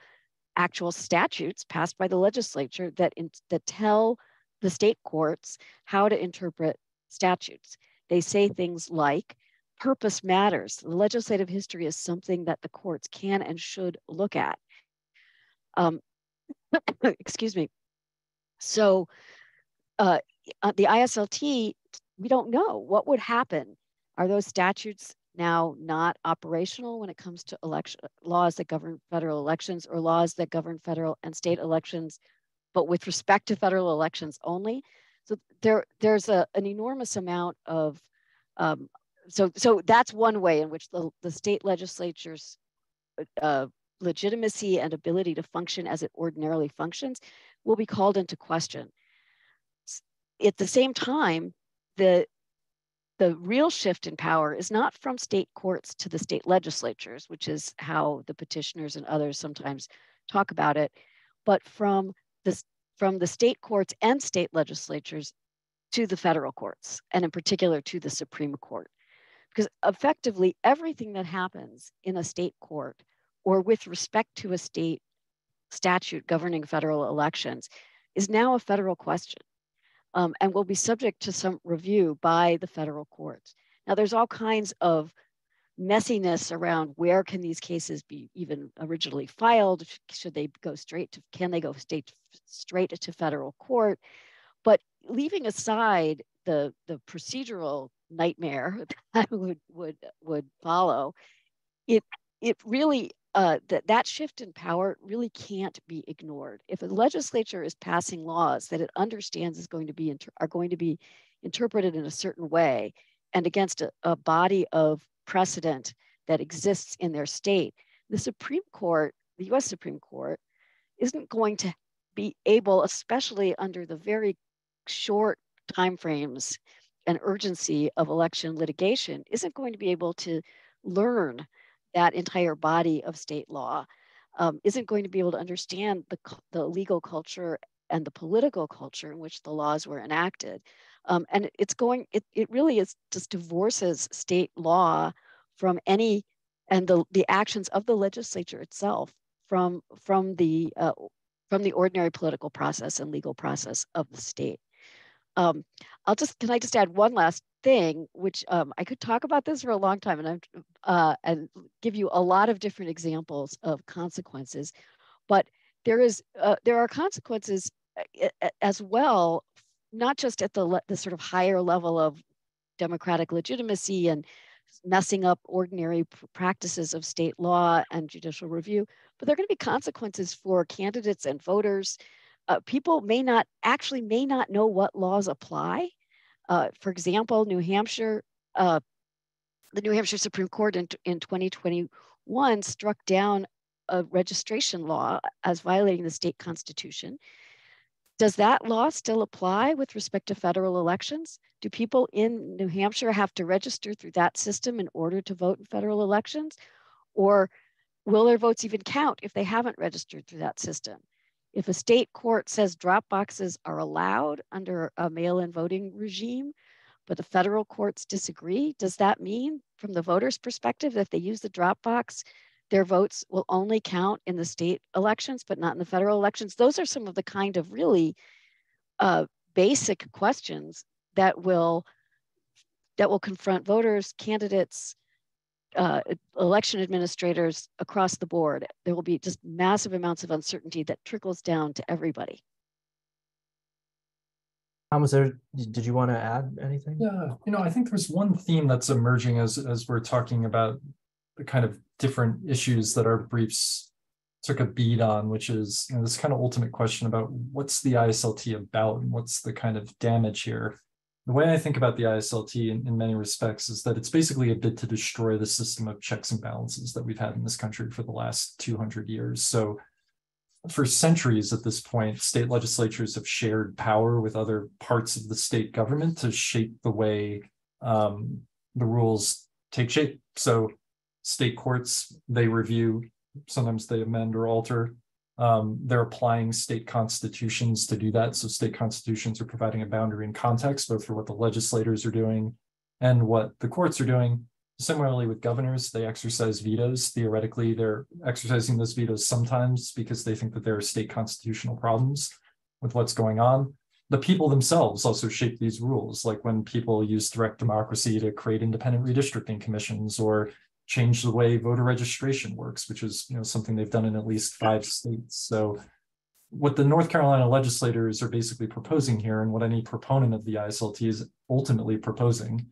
actual statutes passed by the legislature that tell the state courts how to interpret statutes. They say things like, purpose matters. The legislative history is something that the courts can and should look at. Excuse me. So the ISLT, we don't know what would happen. Are those statutes now not operational when it comes to laws that govern federal elections, or laws that govern federal and state elections, but with respect to federal elections only? So there's an enormous amount of, so that's one way in which the state legislature's legitimacy and ability to function as it ordinarily functions will be called into question. At the same time, the real shift in power is not from state courts to the state legislatures, which is how the petitioners and others sometimes talk about it, but from the state courts and state legislatures to the federal courts, and in particular to the Supreme Court. Because effectively everything that happens in a state court or with respect to a state statute governing federal elections is now a federal question. And will be subject to some review by the federal courts. Now, there's all kinds of messiness around where can these cases be even originally filed? Should they go straight to, can they go straight to federal court? But leaving aside the procedural nightmare that would follow, it really that shift in power really can't be ignored. If a legislature is passing laws that it understands are going to be interpreted in a certain way and against a body of precedent that exists in their state, the Supreme Court, the U.S. Supreme Court, isn't going to be able, especially under the very short timeframes and urgency of election litigation, isn't going to be able to learn that entire body of state law, isn't going to be able to understand the legal culture and the political culture in which the laws were enacted. And it really is just divorces state law from any, and the actions of the legislature itself from the ordinary political process and legal process of the state. Can I just add one last thing, which I could talk about this for a long time, and give you a lot of different examples of consequences, but there are consequences as well, not just at the sort of higher level of democratic legitimacy and messing up ordinary practices of state law and judicial review, but there are going to be consequences for candidates and voters. People may not know what laws apply. For example, New Hampshire, the New Hampshire Supreme Court in 2021 struck down a registration law as violating the state constitution. Does that law still apply with respect to federal elections? Do people in New Hampshire have to register through that system in order to vote in federal elections? Or will their votes even count if they haven't registered through that system? If a state court says drop boxes are allowed under a mail-in voting regime, but the federal courts disagree, does that mean from the voter's perspective that if they use the drop box, their votes will only count in the state elections, but not in the federal elections? Those are some of the kind of really basic questions that will confront voters, candidates, election administrators across the board. There will be just massive amounts of uncertainty that trickles down to everybody. Thomas, did you want to add anything? Yeah, I think there's one theme that's emerging as we're talking about the kind of different issues that our briefs took a beat on, which is this kind of ultimate question about what's the ISLT about and what's the kind of damage here. The way I think about the ISLT in many respects is that it's basically a bid to destroy the system of checks and balances that we've had in this country for the last 200 years. So for centuries at this point, state legislatures have shared power with other parts of the state government to shape the way the rules take shape. So state courts, they review, sometimes they amend or alter. They're applying state constitutions to do that. So state constitutions are providing a boundary and context, both for what the legislators are doing and what the courts are doing. Similarly with governors, they exercise vetoes. Theoretically, they're exercising those vetoes sometimes because they think that there are state constitutional problems with what's going on. The people themselves also shape these rules, like when people use direct democracy to create independent redistricting commissions or change the way voter registration works, which is something they've done in at least 5 states. So what the North Carolina legislators are basically proposing here, and what any proponent of the ISLT is ultimately proposing,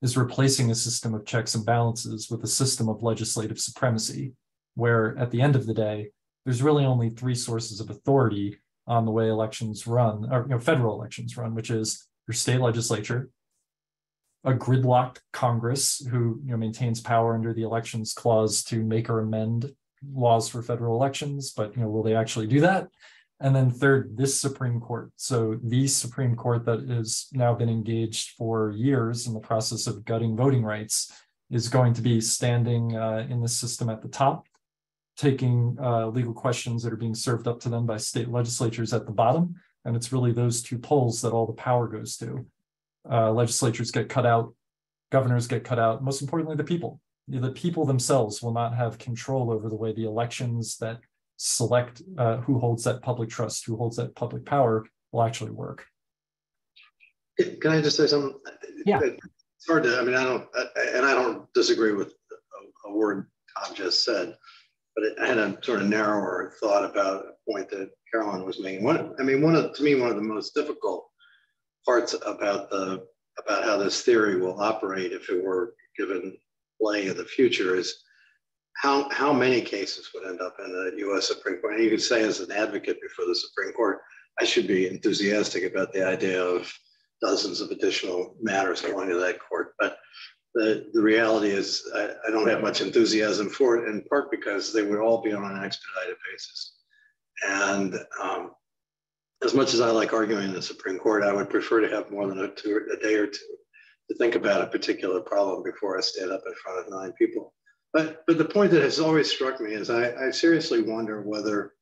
is replacing a system of checks and balances with a system of legislative supremacy, where at the end of the day, there's really only 3 sources of authority on the way elections run, or federal elections run, which is your state legislature, a gridlocked Congress who maintains power under the Electors Clause to make or amend laws for federal elections, but will they actually do that? And then third, this Supreme Court. So the Supreme Court that has now been engaged for years in the process of gutting voting rights is going to be standing in the system at the top, taking legal questions that are being served up to them by state legislatures at the bottom. And it's really those 2 poles that all the power goes to. Legislatures get cut out, governors get cut out, most importantly, the people. The people themselves will not have control over the way the elections that select who holds that public trust, who holds that public power, will actually work. Can I just say something? Yeah. It's hard to, I don't disagree with a word Tom just said, but I had a sort of narrower thought about a point that Carolyn was making. To me, one of the most difficult parts about how this theory will operate if it were given play in the future is how many cases would end up in the U.S. Supreme Court. And you could say, as an advocate before the Supreme Court, I should be enthusiastic about the idea of dozens of additional matters going to that court. But the reality is I don't have much enthusiasm for it, in part because they would all be on an expedited basis. And as much as I like arguing in the Supreme Court, I would prefer to have more than a day or two to think about a particular problem before I stand up in front of 9 people. But the point that has always struck me is I seriously wonder whether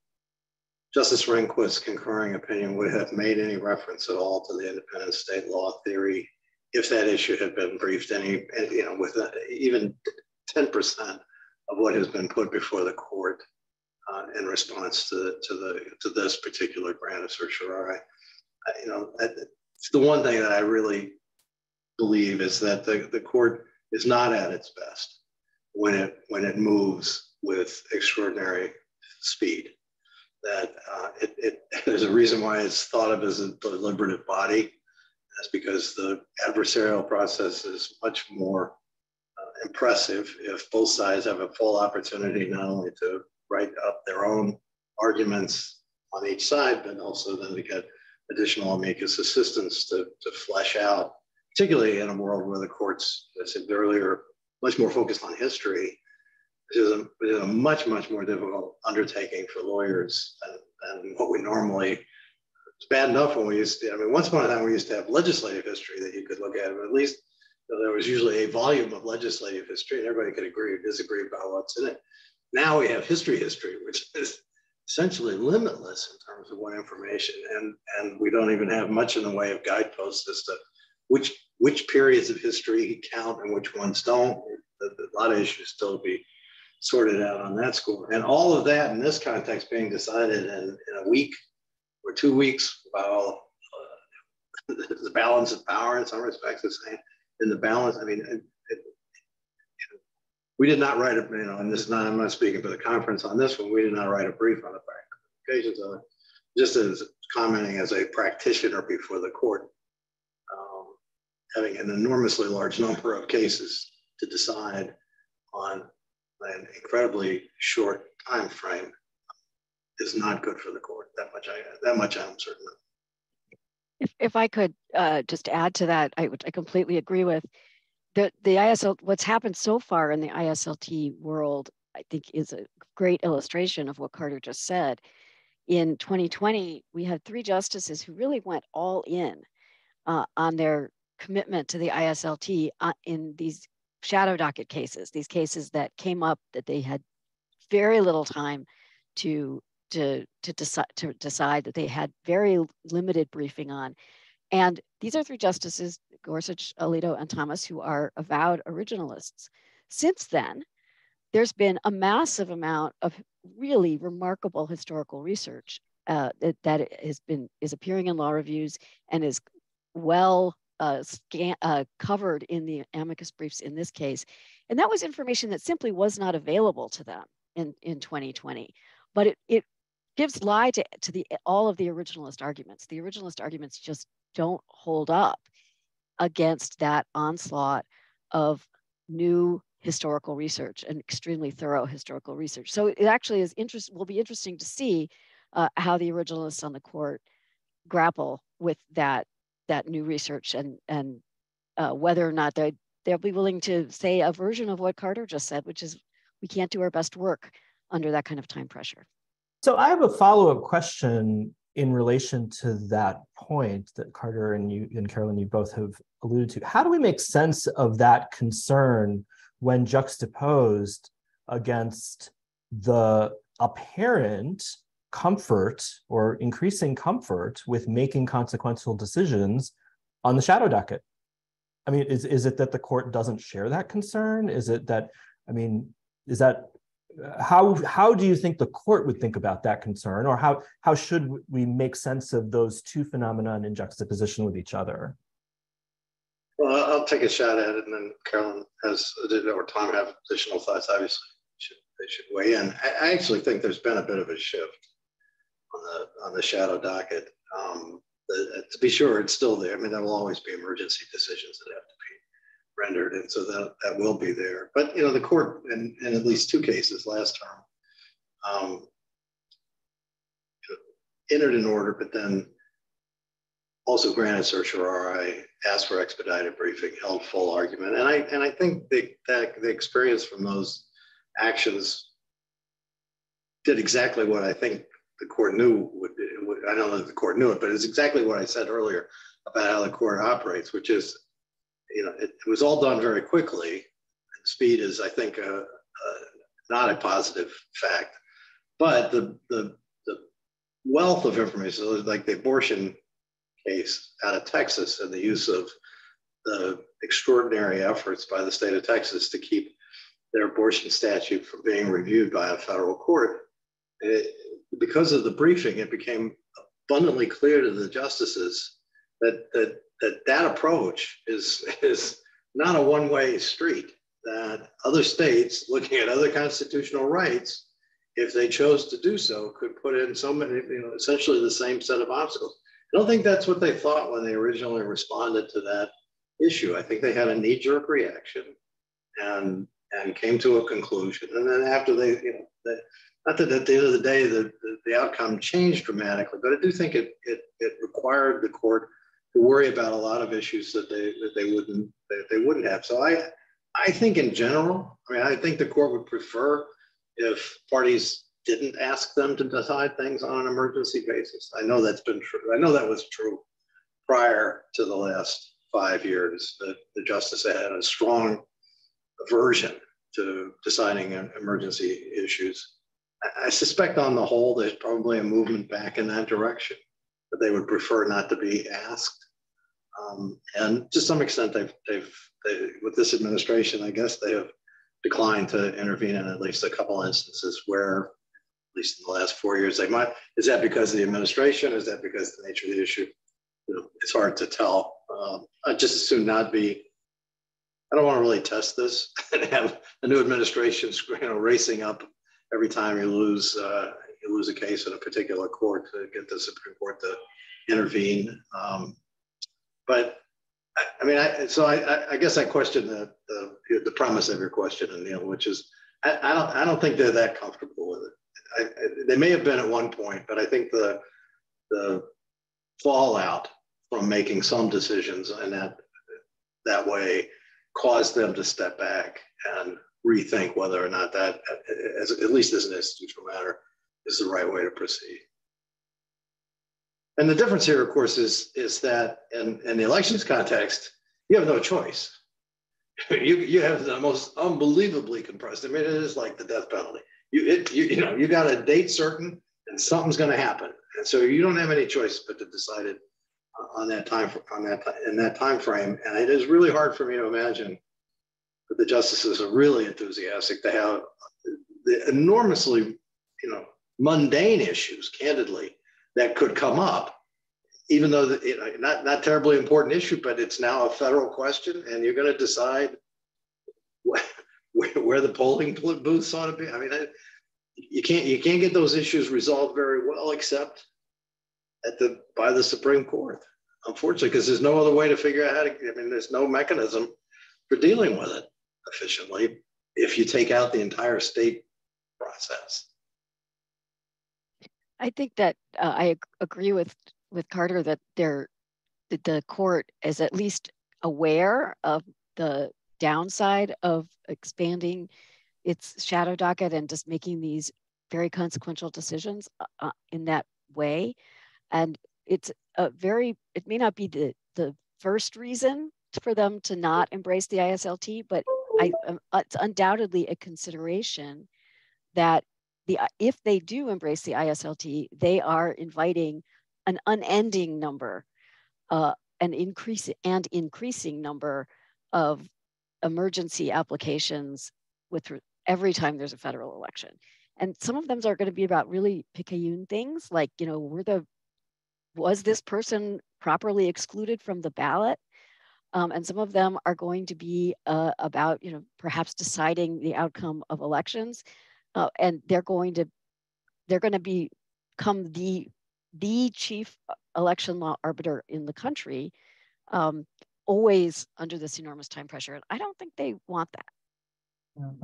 Justice Rehnquist's concurring opinion would have made any reference at all to the independent state law theory if that issue had been briefed with even 10% of what has been put before the court in response to this particular grant of certiorari. It's the one thing that I really believe is that the court is not at its best when it moves with extraordinary speed. That there's a reason why it's thought of as a deliberative body. That's because the adversarial process is much more impressive if both sides have a full opportunity not only to write up their own arguments on each side, but also then to get additional amicus assistance to flesh out, particularly in a world where the courts, as I said earlier, much more focused on history, which is a much, much more difficult undertaking for lawyers than what we normally. It's bad enough when we used to, once upon a time we used to have legislative history that you could look at, but at least there was usually a volume of legislative history and everybody could agree or disagree about what's in it. Now we have history, which is essentially limitless in terms of what information, and we don't even have much in the way of guideposts as to which periods of history count and which ones don't. A lot of issues still to be sorted out on that score. And all of that in this context being decided in a week or 2 weeks, while the balance of power in some respects is saying, in the balance, we did not write and this is not, I'm not speaking for the conference on this one, we did not write a brief on the ramifications of it, just as commenting as a practitioner before the court, having an enormously large number of cases to decide on an incredibly short time frame is not good for the court. That much I'm certain of. If I could just add to that, I completely agree with the ISL. What's happened so far in the ISLT world, I think, is a great illustration of what Carter just said. In 2020, we had 3 justices who really went all in on their commitment to the ISLT in these shadow docket cases, these cases that came up that they had very little time to decide, that they had very limited briefing on. And these are 3 justices, Gorsuch, Alito, and Thomas, who are avowed originalists. Since then, there's been a massive amount of really remarkable historical research that is appearing in law reviews and is well covered in the amicus briefs in this case. And that was information that simply was not available to them in 2020. But it gives lie to all of the originalist arguments. The originalist arguments just don't hold up against that onslaught of new historical research and extremely thorough historical research. So it actually will be interesting to see how the originalists on the court grapple with that new research and whether or not they'll be willing to say a version of what Carter just said, which is we can't do our best work under that kind of time pressure. So I have a follow-up question in relation to that point that Carter and you and Carolyn, you both have alluded to. How do we make sense of that concern when juxtaposed against the apparent comfort or increasing comfort with making consequential decisions on the shadow docket? I mean, is it that the court doesn't share that concern? Is it that, is that, how do you think the court would think about that concern, or how should we make sense of those 2 phenomena in juxtaposition with each other? Well, I'll take a shot at it, and then Carolyn has, or Tom have additional thoughts. Obviously, they should weigh in. I actually think there's been a bit of a shift on the shadow docket. To be sure, it's still there. I mean, there will always be emergency decisions that have to be rendered, and so that will be there. But the court, in at least 2 cases last term, entered an order, but then also granted certiorari, asked for expedited briefing, held full argument, and I think that the experience from those actions did exactly what I think the court knew would. I don't know that the court knew it, but it's exactly what I said earlier about how the court operates, which is, it was all done very quickly. Speed is, I think, not a positive fact, but the wealth of information, like the abortion case out of Texas and the use of the extraordinary efforts by the state of Texas to keep their abortion statute from being reviewed by a federal court. Because of the briefing, it became abundantly clear to the justices that approach is not a one-way street, that other states looking at other constitutional rights, if they chose to do so, could put in so many, essentially the same set of obstacles. I don't think that's what they thought when they originally responded to that issue. I think they had a knee-jerk reaction and came to a conclusion. And then after not that at the end of the day the outcome changed dramatically, but I do think it required the court to worry about a lot of issues that they wouldn't have. So I think in general, I think the court would prefer if parties didn't ask them to decide things on an emergency basis. I know that's been true. I know that was true prior to the last 5 years. The justice had a strong aversion to deciding emergency issues. I suspect on the whole, there's probably a movement back in that direction, but they would prefer not to be asked. And to some extent, they've with this administration, I guess they have declined to intervene in at least a couple instances where, at least in the last 4 years, they might. Is that because of the administration? Is that because of the nature of the issue? It's hard to tell. I'd just as soon not be. I don't want to really test this and have a new administration, racing up every time you lose a case in a particular court to get the Supreme Court to intervene. But I guess I question the premise of your question, and which is I don't think they're that comfortable with it. They may have been at one point, but I think the fallout from making some decisions and that way caused them to step back and rethink whether or not that, at least as an institutional matter, is the right way to proceed. And the difference here, of course, is that in the elections context, you have no choice. You have the most unbelievably compressed. I mean, it is like the death penalty. You got a date certain, and something's going to happen, and so you don't have any choice but to decide it in that time frame. And it is really hard for me to imagine that the justices are really enthusiastic to have the enormously, mundane issues, candidly, that could come up, even though not terribly important issue, but it's now a federal question, and you're going to decide where the polling booths ought to be. I mean, you can't get those issues resolved very well except by the Supreme Court, unfortunately, because there's no other way to figure out how to. There's no mechanism for dealing with it efficiently if you take out the entire state process. I think that I agree with Carter that the court is at least aware of the downside of expanding its shadow docket and just making these very consequential decisions in that way. And it may not be the first reason for them to not embrace the ISLT, but it's undoubtedly a consideration that if they do embrace the ISLT, they are inviting an unending number, an increasing number of emergency applications every time there's a federal election. And some of them are going to be about really picayune things like, was this person properly excluded from the ballot? And some of them are going to be about, perhaps deciding the outcome of elections, and they're going to become the chief election law arbiter in the country, always under this enormous time pressure. And I don't think they want that.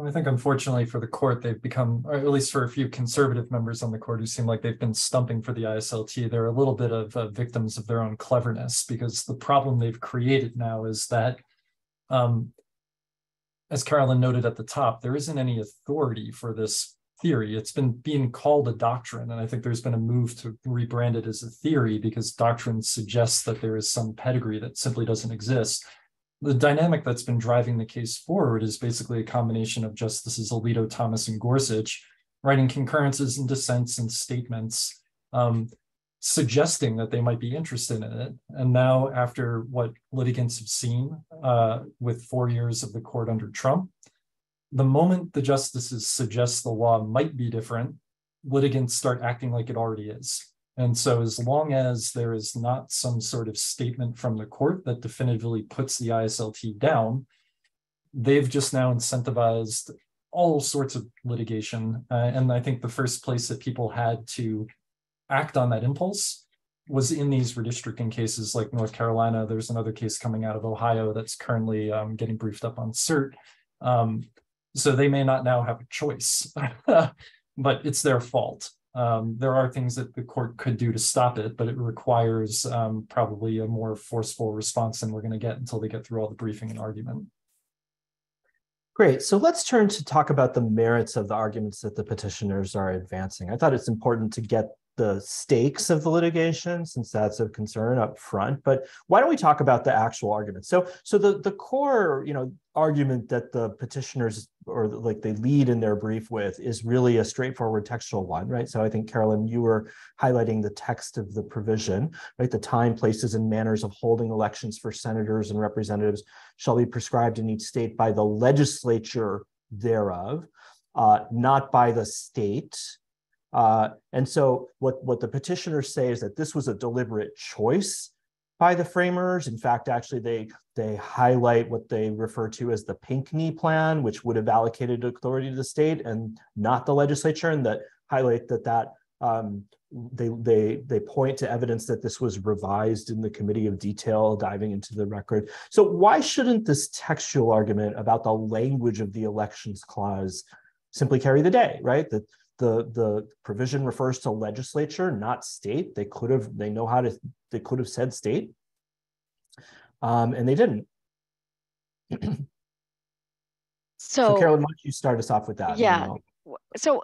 I think unfortunately for the court, they've become, or at least for a few conservative members on the court who seem like they've been stumping for the ISLT, they're a little bit of victims of their own cleverness, because the problem they've created now is that, as Carolyn noted at the top, there isn't any authority for this theory. It's been being called a doctrine, and I think there's been a move to rebrand it as a theory because doctrine suggests that there is some pedigree that simply doesn't exist. The dynamic that's been driving the case forward is basically a combination of Justices Alito, Thomas, and Gorsuch writing concurrences and dissents and statements suggesting that they might be interested in it. And now, after what litigants have seen with 4 years of the court under Trump, the moment the justices suggest the law might be different, litigants start acting like it already is. And so as long as there is not some sort of statement from the court that definitively puts the ISLT down, they've just now incentivized all sorts of litigation. And I think the first place that people had to act on that impulse was in these redistricting cases like North Carolina. There's another case coming out of Ohio that's currently getting briefed up on cert. So they may not now have a choice, but it's their fault. There are things that the court could do to stop it, but it requires probably a more forceful response than we're going to get until they get through all the briefing and argument. Great. So let's turn to talk about the merits of the arguments that the petitioners are advancing. I thought it's important to get the stakes of the litigation, since that's of concern up front. But why don't we talk about the actual argument? So the core, argument that the petitioners, or like they lead in their brief with, is really a straightforward textual one, right? So I think, Carolyn, you were highlighting the text of the provision, right? The time, places, and manners of holding elections for senators and representatives shall be prescribed in each state by the legislature thereof, not by the state. And so what the petitioners say is that this was a deliberate choice by the framers. In fact, actually, they highlight what they refer to as the Pinckney plan, which would have allocated authority to the state and not the legislature, and that highlight that they point to evidence that this was revised in the committee of detail, diving into the record. So why shouldn't this textual argument about the language of the Elections Clause simply carry the day, right? That the provision refers to legislature, not state. They could have said state, and they didn't. So Carolyn, why don't you start us off with that? Yeah. So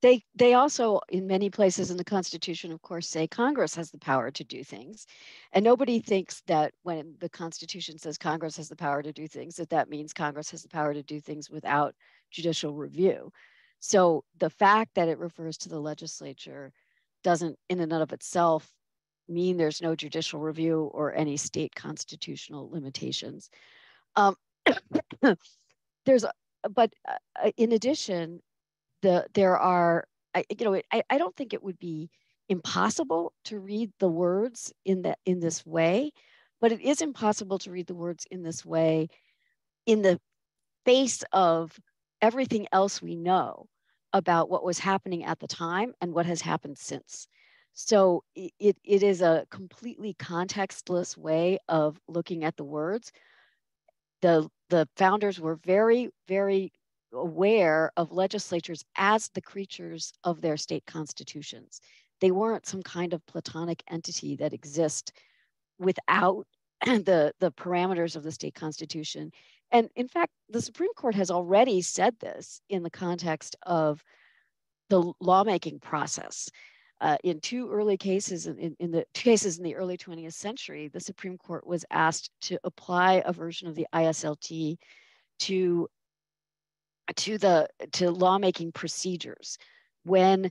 they also, in many places in the Constitution, of course, say Congress has the power to do things, and nobody thinks that when the Constitution says Congress has the power to do things, that means Congress has the power to do things without judicial review. So the fact that it refers to the legislature doesn't in and of itself mean there's no judicial review or any state constitutional limitations. But in addition, there are, I don't think it would be impossible to read the words in this way, but it is impossible to read the words in this way in the face of everything else we know about what was happening at the time and what has happened since. So it is a completely contextless way of looking at the words. The founders were very, very aware of legislatures as the creatures of their state constitutions. They weren't some kind of platonic entity that exists without the parameters of the state constitution. And in fact, the Supreme Court has already said this in the context of the lawmaking process. In two early cases, in the two cases in the early 20th century, the Supreme Court was asked to apply a version of the ISLT to lawmaking procedures. When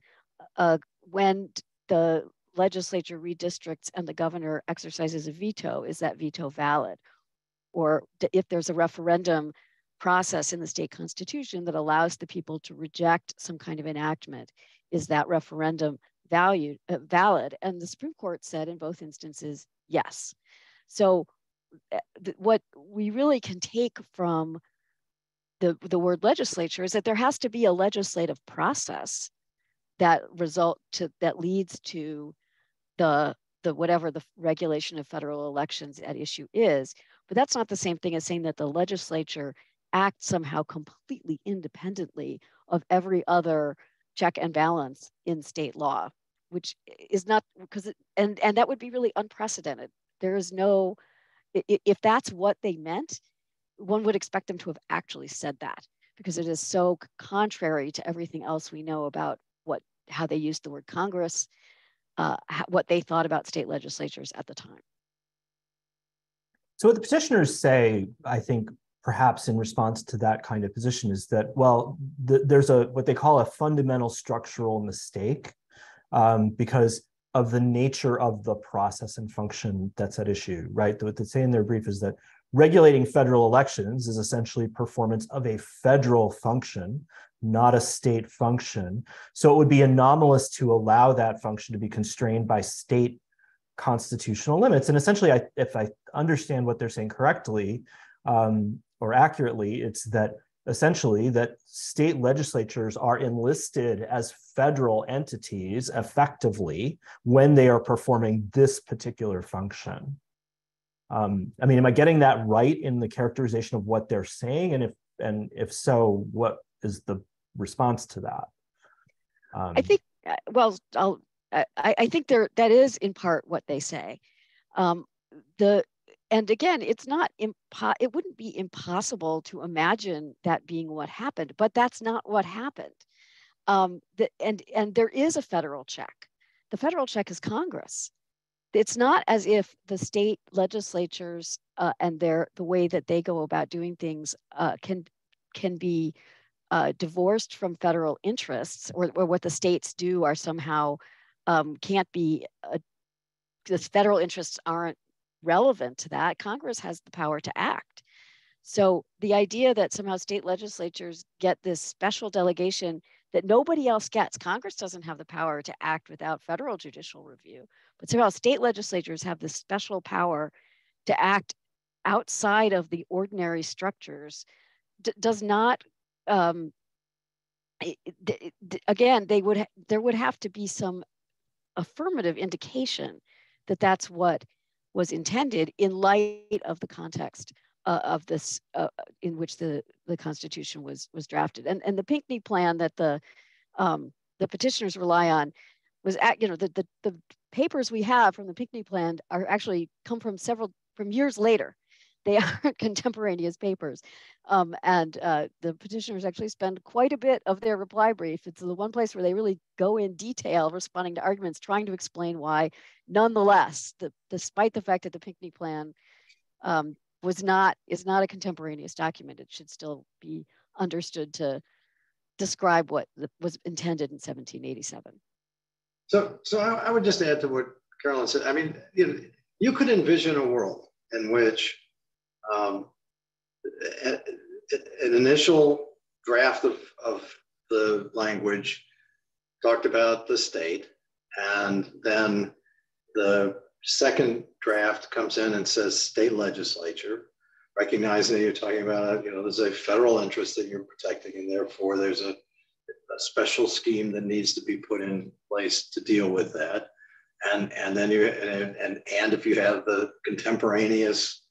the legislature redistricts and the governor exercises a veto, is that veto valid? Or if there's a referendum process in the state constitution that allows the people to reject some kind of enactment, is that referendum valid? And the Supreme Court said in both instances, yes. So what we really can take from the word legislature is that there has to be a legislative process that leads to the whatever the regulation of federal elections at issue is. But that's not the same thing as saying that the legislature acts somehow completely independently of every other check and balance in state law, which is not, because and that would be really unprecedented. There is no, if that's what they meant, one would expect them to have actually said that, because it is so contrary to everything else we know about how they used the word Congress, what they thought about state legislatures at the time. So what the petitioners say, I think, perhaps in response to that kind of position, is that, well, there's what they call a fundamental structural mistake because of the nature of the process and function that's at issue, right? What they say in their brief is that regulating federal elections is essentially performance of a federal function, not a state function. So it would be anomalous to allow that function to be constrained by state constitutional limits. And essentially, if I understand what they're saying correctly or accurately, it's that essentially that state legislatures are enlisted as federal entities effectively when they are performing this particular function. I mean, am I getting that right in the characterization of what they're saying? And if so, what is the response to that? I think, well, I think that is in part what they say. And again, it's not it wouldn't be impossible to imagine that being what happened, but that's not what happened. And there is a federal check. The federal check is Congress. It's not as if the state legislatures and the way that they go about doing things can be divorced from federal interests, or what the states do are somehow can't be. The federal interests aren't relevant to that. Congress has the power to act. So the idea that somehow state legislatures get this special delegation that nobody else gets, Congress doesn't have the power to act without federal judicial review, but somehow state legislatures have this special power to act outside of the ordinary structures, does not, again, there would have to be some affirmative indication that that's what was intended in light of the context of this in which the Constitution was drafted. And the Pinckney plan that the petitioners rely on was the papers we have from the Pinckney plan are actually come from years later. They aren't contemporaneous papers. And the petitioners actually spend quite a bit of their reply brief. It's the one place where they really go in detail responding to arguments, trying to explain why, nonetheless, despite the fact that the Pinckney plan is not a contemporaneous document, it should still be understood to describe what was intended in 1787. So I would just add to what Carolyn said. I mean, you could envision a world in which an initial draft of the language talked about the state, and then the second draft comes in and says state legislature, recognizing that you're talking about, there's a federal interest that you're protecting, and therefore there's a special scheme that needs to be put in place to deal with that. And then and if you have the contemporaneous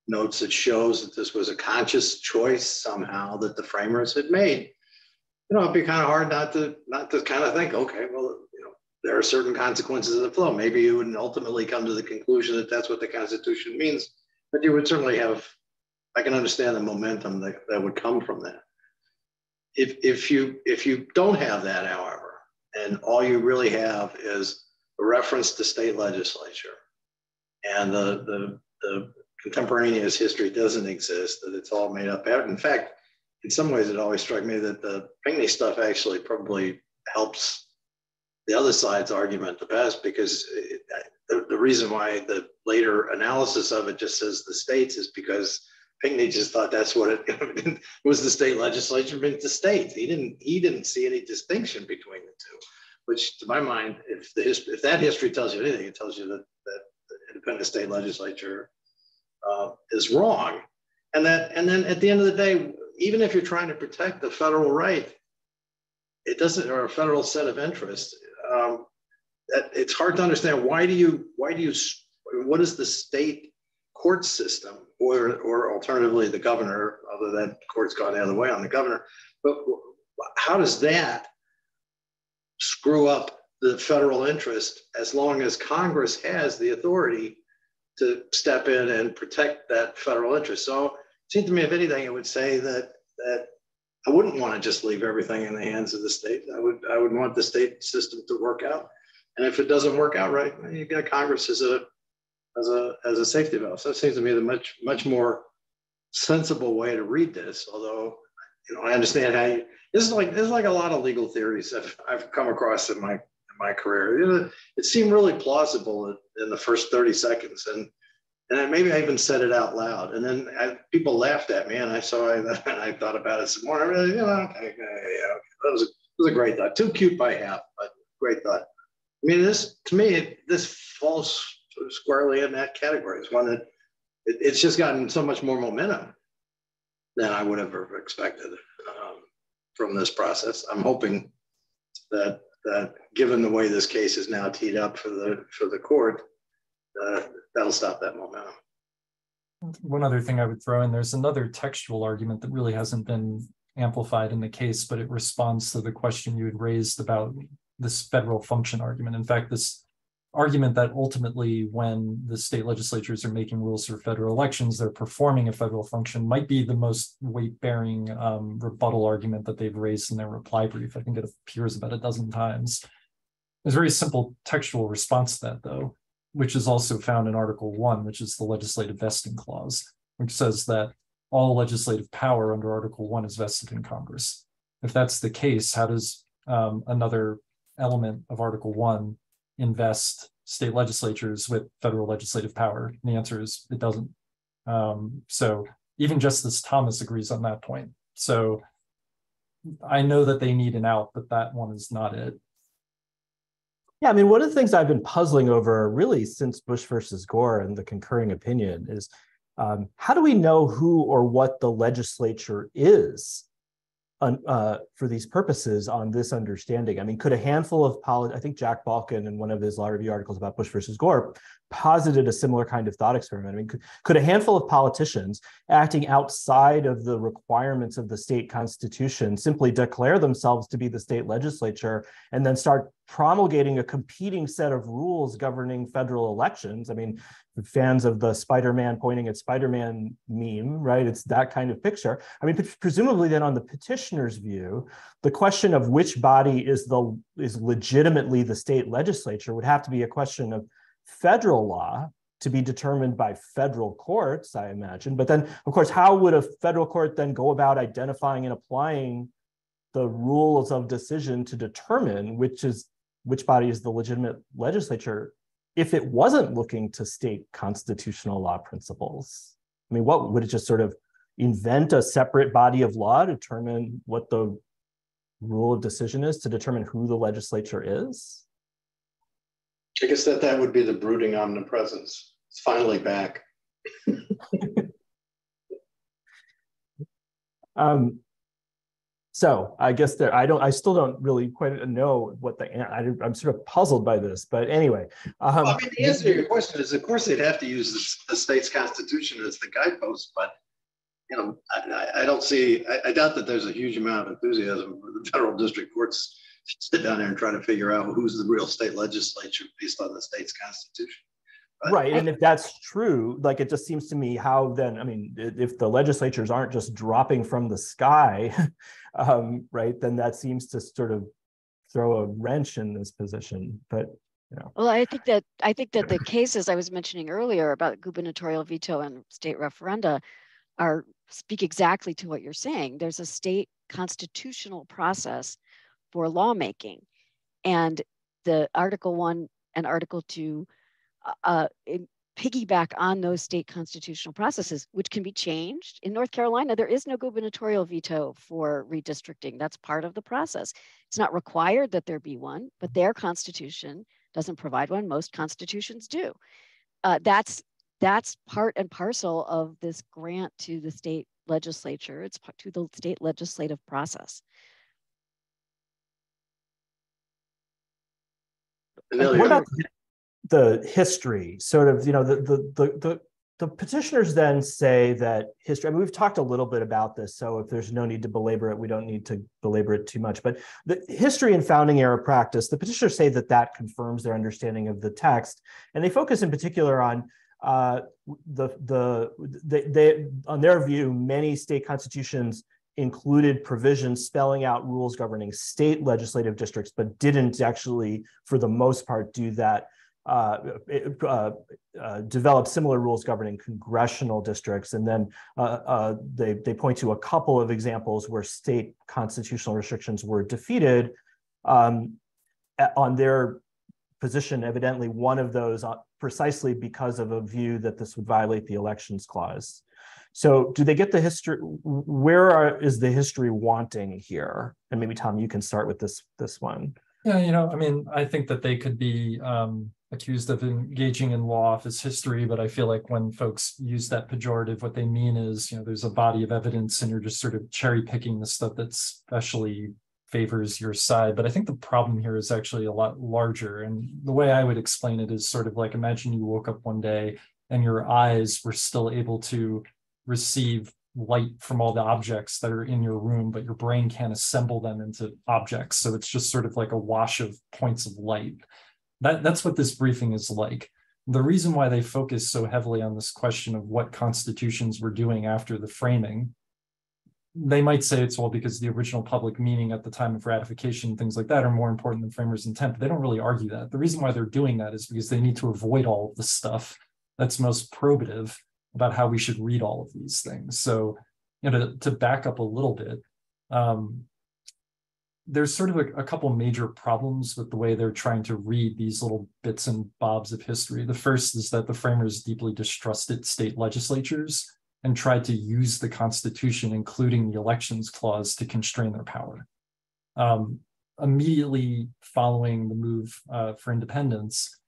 notes that shows that this was a conscious choice somehow that the framers had made, it'd be kind of hard not to kind of think, okay, well, there are certain consequences of the flow. Maybe you would ultimately come to the conclusion that that's what the Constitution means, but you would certainly have, I can understand the momentum that would come from that. If you don't have that, however, and all you really have is a reference to state legislature, and the contemporaneous history doesn't exist, that it's all made up. In fact, in some ways, it always struck me that the Pinckney stuff actually probably helps the other side's argument the best, because the reason why the later analysis of it just says the states is because Pinckney just thought that's what it was, the state legislature meant the states. He didn't see any distinction between the two, which to my mind, if that history tells you anything, it tells you that the independent state legislature is wrong. And then at the end of the day, even if you're trying to protect the federal right, it doesn't, or a federal set of interests, it's hard to understand what is the state court system, or alternatively the governor, although that court's gone the other way on the governor, but how does that screw up the federal interest as long as Congress has the authority to step in and protect that federal interest? So it seems to me, if anything, it would say that I wouldn't want to just leave everything in the hands of the state. I would want the state system to work out. And if it doesn't work out right, you've got Congress as a safety valve. So it seems to me the much more sensible way to read this. Although, I understand how this is like a lot of legal theories that I've come across in my career. It seemed really plausible in the first 30 seconds, and maybe I even said it out loud, and then people laughed at me, and I thought about it some more. I really, okay, that was a great thought. Too cute by half, but great thought. I mean, this falls squarely in that category. It's one that it's just gotten so much more momentum than I would have ever expected from this process. I'm hoping that given the way this case is now teed up for the court, that'll stop that momentum. One other thing I would throw in, there's another textual argument that really hasn't been amplified in the case, but it responds to the question you had raised about this federal function argument. In fact, this argument that ultimately when the state legislatures are making rules for federal elections, they're performing a federal function might be the most weight-bearing rebuttal argument that they've raised in their reply brief. I think it appears about a dozen times. There's a very simple textual response to that, though, which is also found in Article 1, which is the legislative vesting clause, which says that all legislative power under Article 1 is vested in Congress. If that's the case, how does another element of Article 1 invest state legislatures with federal legislative power? And the answer is it doesn't. So even Justice Thomas agrees on that point. So I know that they need an out, but that one is not it. Yeah, I mean, one of the things I've been puzzling over really since Bush versus Gore and the concurring opinion is how do we know who or what the legislature is for these purposes on this understanding? I mean, could a handful of I think Jack Balkin in one of his law review articles about Bush versus Gore posited a similar kind of thought experiment. I mean, could a handful of politicians acting outside of the requirements of the state constitution simply declare themselves to be the state legislature and then start promulgating a competing set of rules governing federal elections? I mean, fans of the Spider-Man pointing at Spider-Man meme, right? It's that kind of picture. I mean, presumably then on the petitioner's view, the question of which body is legitimately the state legislature would have to be a question of federal law to be determined by federal courts, I imagine. But then, of course, how would a federal court then go about identifying and applying the rules of decision to determine which body is the legitimate legislature if it wasn't looking to state constitutional law principles? I mean, what would it just sort of invent a separate body of law to determine what the rule of decision is to determine who the legislature is? I guess that would be the brooding omnipresence. It's finally back. So I guess I still don't really quite know what I'm sort of puzzled by this, but anyway. Well, I mean, the answer to your question is, of course, they'd have to use the state's constitution as the guidepost, but I doubt that there's a huge amount of enthusiasm for the federal district courts to sit down there and try to figure out who's the real state legislature based on the state's constitution. But, right, and if that's true, like it just seems to me how then, I mean, if the legislatures aren't just dropping from the sky, right, then that seems to sort of throw a wrench in this position. But well, I think that the cases I was mentioning earlier about gubernatorial veto and state referenda speak exactly to what you're saying. There's a state constitutional process for lawmaking, and the Article 1 and Article 2 piggyback on those state constitutional processes, which can be changed. In North Carolina, there is no gubernatorial veto for redistricting. That's part of the process. It's not required that there be one, but their constitution doesn't provide one. Most constitutions do. That's that's part and parcel of this grant to the state legislature. It's to the state legislative process. What about the history? Sort of, the petitioners then say that history, I mean, we've talked a little bit about this, so if there's no need to belabor it, we don't need to belabor it too much. But the history and founding era practice, the petitioners say that that confirms their understanding of the text. And they focus in particular on on their view, many state constitutions included provisions spelling out rules governing state legislative districts, but didn't actually, for the most part, do that. Develop similar rules governing congressional districts, and then they point to a couple of examples where state constitutional restrictions were defeated. On their position, evidently one of those precisely because of a view that this would violate the Elections Clause. So do they get the history? Where is the history wanting here? And maybe Tom, you can start with this one. Yeah, I mean, I think that they could be accused of engaging in law office history, but I feel like when folks use that pejorative, what they mean is, there's a body of evidence and you're just sort of cherry picking the stuff that especially favors your side. But I think the problem here is actually a lot larger. And the way I would explain it is sort of like, imagine you woke up one day and your eyes were still able to receive light from all the objects that are in your room, but your brain can't assemble them into objects. So it's just sort of like a wash of points of light. That's what this briefing is like. The reason why they focus so heavily on this question of what constitutions were doing after the framing, they might say it's all because the original public meaning at the time of ratification, things like that, are more important than framers' intent, but they don't really argue that. The reason why they're doing that is because they need to avoid all of the stuff that's most probative about how we should read all of these things. So, to back up a little bit, there's sort of a couple major problems with the way they're trying to read these little bits and bobs of history. The first is that the framers deeply distrusted state legislatures and tried to use the Constitution, including the Elections Clause, to constrain their power. Immediately following the move for independence,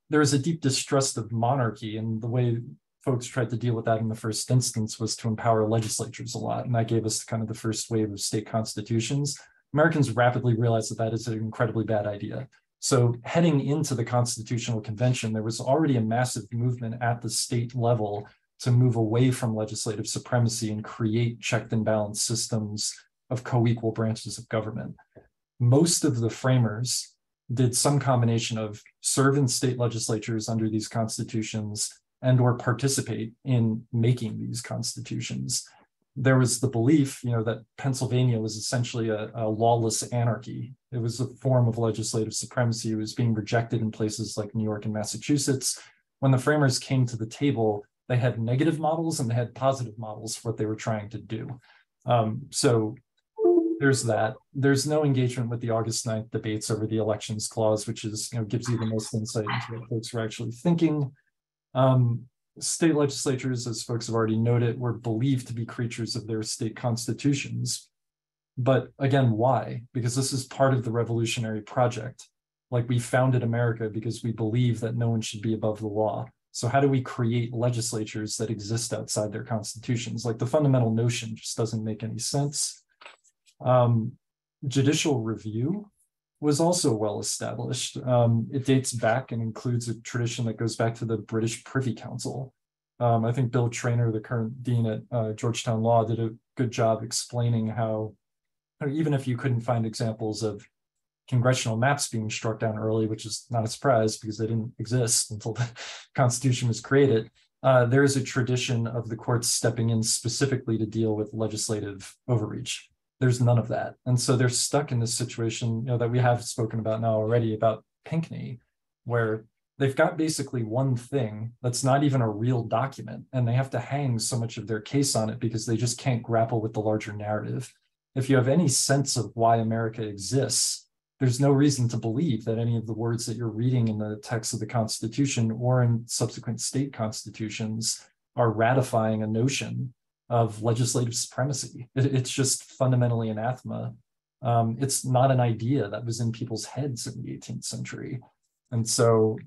there was a deep distrust of monarchy, and the way folks tried to deal with that in the first instance was to empower legislatures a lot, and that gave us kind of the first wave of state constitutions. Americans rapidly realized that that is an incredibly bad idea. So heading into the Constitutional Convention, there was already a massive movement at the state level to move away from legislative supremacy and create checked and balanced systems of co-equal branches of government. Most of the framers did some combination of serve in state legislatures under these constitutions and or participate in making these constitutions. There was the belief, that Pennsylvania was essentially a lawless anarchy. It was a form of legislative supremacy. It was being rejected in places like New York and Massachusetts. When the framers came to the table, they had negative models and they had positive models for what they were trying to do. So there's that. There's no engagement with the August 9th debates over the Elections Clause, which is, gives you the most insight into what folks are actually thinking. State legislatures, as folks have already noted, were believed to be creatures of their state constitutions. But again, why? Because this is part of the revolutionary project. Like, we founded America because we believe that no one should be above the law. So how do we create legislatures that exist outside their constitutions? Like, the fundamental notion just doesn't make any sense. Judicial review was also well established. It dates back and includes a tradition that goes back to the British Privy Council. I think Bill Traynor, the current dean at Georgetown Law, did a good job explaining how, even if you couldn't find examples of congressional maps being struck down early, which is not a surprise because they didn't exist until the Constitution was created, there is a tradition of the courts stepping in specifically to deal with legislative overreach. There's none of that. And so they're stuck in this situation, that we have spoken about now already about Pinckney, where they've got basically one thing that's not even a real document, and they have to hang so much of their case on it because they just can't grapple with the larger narrative. If you have any sense of why America exists, there's no reason to believe that any of the words that you're reading in the text of the Constitution or in subsequent state constitutions are ratifying a notion of legislative supremacy. It's just fundamentally anathema. It's not an idea that was in people's heads in the 18th century. And so,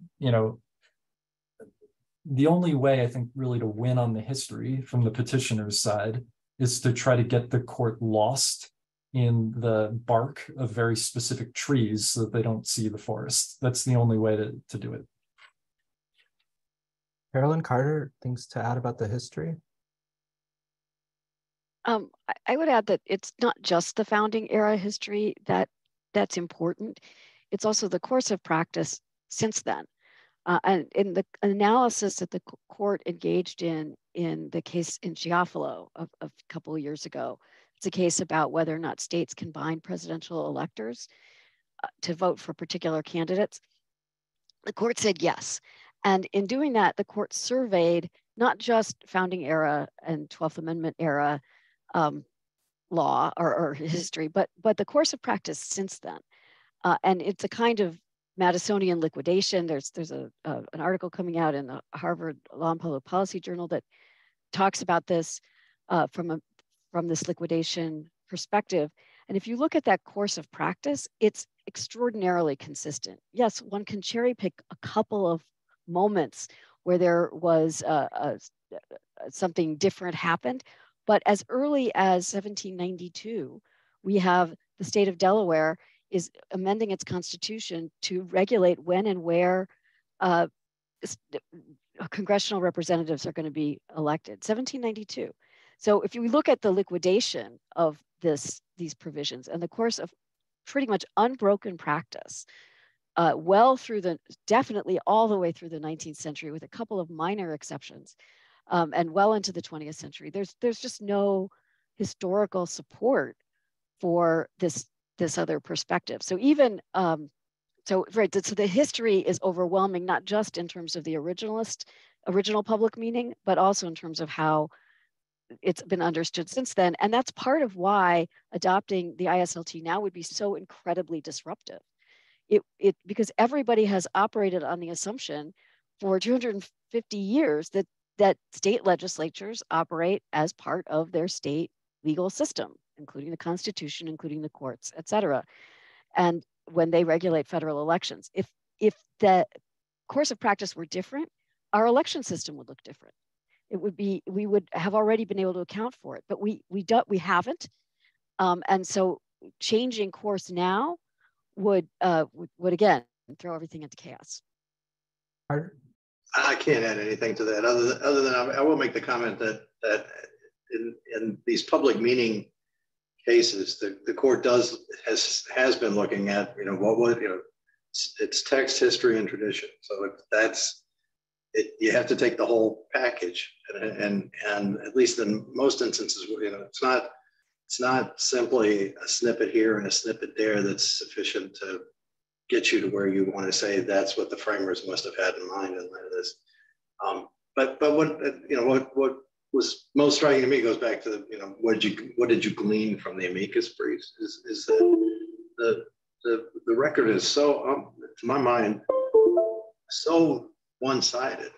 the only way I think really to win on the history from the petitioner's side is to try to get the court lost in the bark of very specific trees so that they don't see the forest. That's the only way to do it. Carolyn, Carter, things to add about the history? I would add that it's not just the founding era history that's important. It's also the course of practice since then. And in the analysis that the court engaged in the case in Giaffalo of a couple of years ago, it's a case about whether or not states can bind presidential electors to vote for particular candidates. The court said yes. And in doing that, the court surveyed not just founding era and 12th Amendment era law or history, but the course of practice since then. And it's a kind of Madisonian liquidation. There's an article coming out in the Harvard Law and Public Policy Journal that talks about this from this liquidation perspective. And if you look at that course of practice, it's extraordinarily consistent. Yes, one can cherry pick a couple of moments where there was something different happened, but as early as 1792, we have the state of Delaware is amending its constitution to regulate when and where congressional representatives are going to be elected, 1792. So if you look at the liquidation of these provisions and the course of pretty much unbroken practice, definitely all the way through the 19th century with a couple of minor exceptions, and well into the 20th century, there's just no historical support for this other perspective. So even so the history is overwhelming, not just in terms of the original public meaning, but also in terms of how it's been understood since then. And that's part of why adopting the ISLT now would be so incredibly disruptive. Because everybody has operated on the assumption for 250 years that state legislatures operate as part of their state legal system, including the Constitution, including the courts, et cetera. And when they regulate federal elections, if the course of practice were different, our election system would look different. We would have already been able to account for it, but we haven't. And so changing course now would again throw everything into chaos. I can't add anything to that other than I will make the comment that in these public meaning cases, the court has been looking at it's text, history, and tradition. So you have to take the whole package, and at least in most instances, it's not simply a snippet here and a snippet there that's sufficient to get you to where you want to say that's what the framers must have had in mind in this. But what was most striking to me goes back to what did you glean from the amicus briefs is that the record is so to my mind so one-sided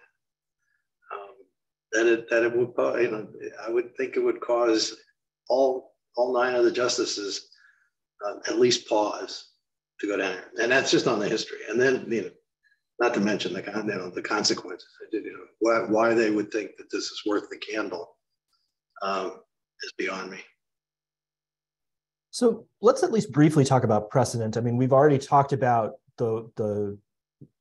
that it would I would think it would cause all 9 of the justices at least pause to go down here, and that's just on the history. And then not to mention the consequences. Why they would think that this is worth the candle is beyond me. So let's at least briefly talk about precedent. I mean, we've already talked about the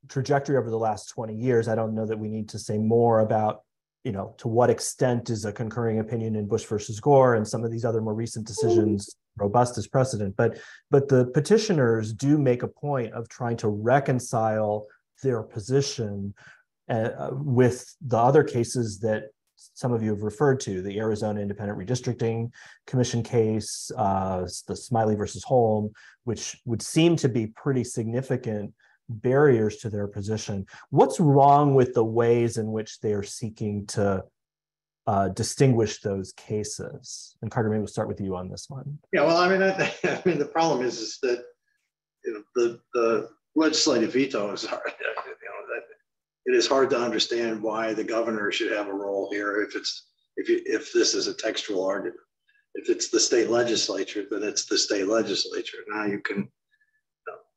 trajectory over the last 20 years. I don't know that we need to say more about, to what extent is a concurring opinion in Bush versus Gore and some of these other more recent decisions robust as precedent. But the petitioners do make a point of trying to reconcile their position with the other cases that some of you have referred to, the Arizona Independent Redistricting Commission case, the Smiley versus Holm, which would seem to be pretty significant barriers to their position. What's wrong with the ways in which they are seeking to distinguish those cases? And Carter, maybe we'll start with you on this one. Yeah, well, I mean, the problem is that the legislative veto is hard. It is hard to understand why the governor should have a role here if this is a textual argument. If it's the state legislature, then it's the state legislature. Now you can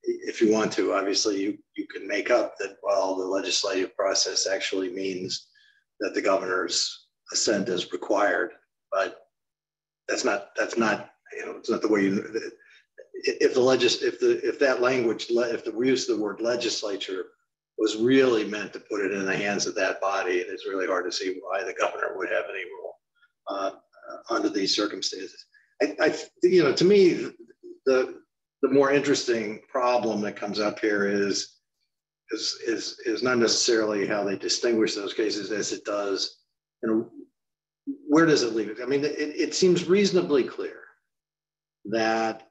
if you want to, obviously you can make up that, well, the legislative process actually means that the governor's assent is required, but that's not, you know, it's not the way you, if that language, if the use of the word legislature was really meant to put it in the hands of that body, and it's really hard to see why the governor would have any role under these circumstances. You know, to me, the more interesting problem that comes up here is not necessarily how they distinguish those cases as it does, you know, where does it leave it? I mean, it seems reasonably clear that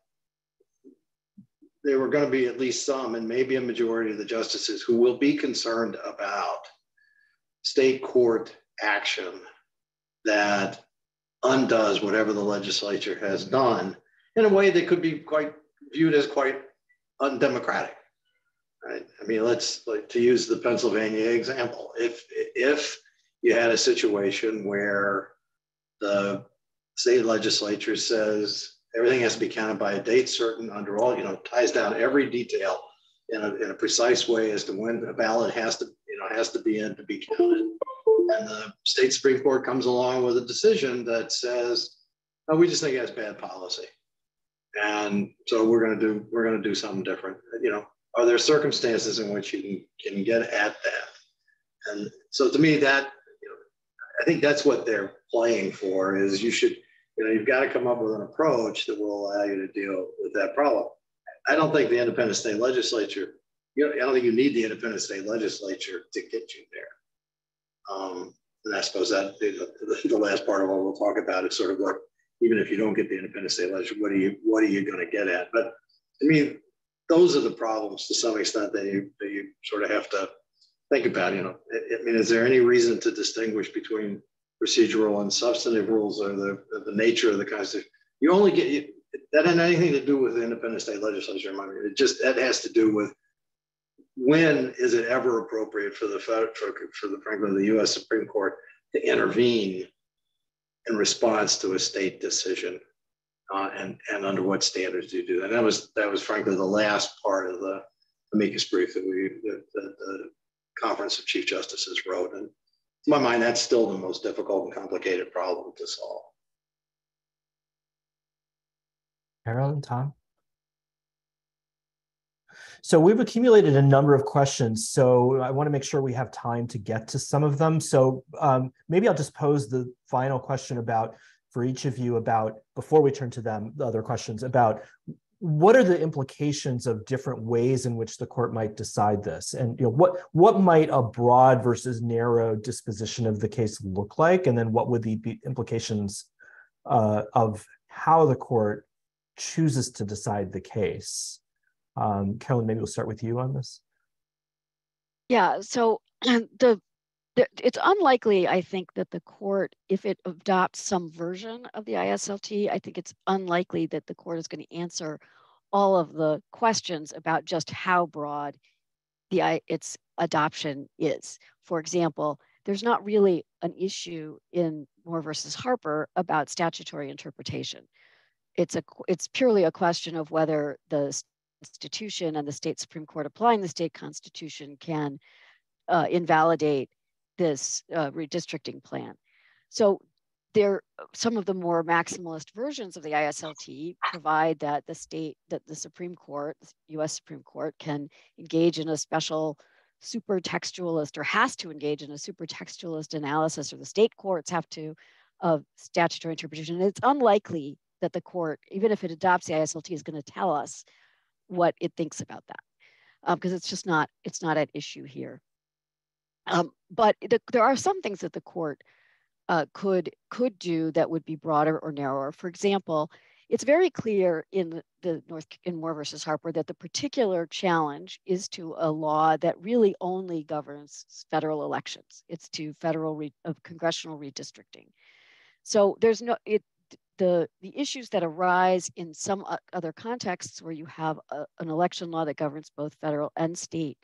there were going to be at least some, and maybe a majority of the justices, who will be concerned about state court action that undoes whatever the legislature has done in a way that could be quite viewed as quite undemocratic. Right? I mean, to use the Pennsylvania example, if you had a situation where the state legislature says everything has to be counted by a date certain under all, you know, ties down every detail in a precise way as to when a ballot has to be in to be counted, and the state Supreme Court comes along with a decision that says, "Oh, we just think that's bad policy, and so we're going to do something different." You know, are there circumstances in which you can get at that? And so, to me, that, you know, I think that's what they're playing for. Is you've got to come up with an approach that will allow you to deal with that problem. I don't think the independent state legislature, I don't think you need the independent state legislature to get you there. And I suppose that the last part of what we'll talk about is sort of what, even if you don't get the independent state legislature, what are you going to get at? But I mean, those are the problems to some extent that you sort of have to think about. You know, I mean, is there any reason to distinguish between procedural and substantive rules, or the nature of the Constitution? You only get that had anything to do with the independent state legislature. That has to do with when is it ever appropriate for frankly the U.S. Supreme Court to intervene in response to a state decision, and under what standards do you do that? That was frankly the last part of the amicus brief that the Conference of Chief Justices wrote, and to my mind, that's still the most difficult and complicated problem to solve. Carolyn, Tom? So we've accumulated a number of questions, so I want to make sure we have time to get to some of them. So maybe I'll just pose the final question for each of you before we turn to them, the other questions about what are the implications of different ways in which the court might decide this? And, you know, what might a broad versus narrow disposition of the case look like? And then what would the implications of how the court chooses to decide the case? Carolyn, maybe we'll start with you on this. Yeah, so it's unlikely, I think, that the court, if it adopts some version of the ISLT, I think it's unlikely that the court is going to answer all of the questions about just how broad its adoption is. For example, there's not really an issue in Moore versus Harper about statutory interpretation. It's purely a question of whether the Constitution and the state Supreme Court applying the state Constitution can invalidate this redistricting plan. So some of the more maximalist versions of the ISLT provide that the Supreme Court, U.S. Supreme Court, can engage in a special supertextualist, or has to engage in a supertextualist analysis, or the state courts have to, of statutory interpretation. And it's unlikely that the court, even if it adopts the ISLT, is going to tell us what it thinks about that, because it's not at issue here. But there are some things that the court could do that would be broader or narrower. For example, it's very clear in Moore versus Harper that the particular challenge is to a law that really only governs federal elections. It's to congressional redistricting. So there's the issues that arise in some other contexts where you have an election law that governs both federal and state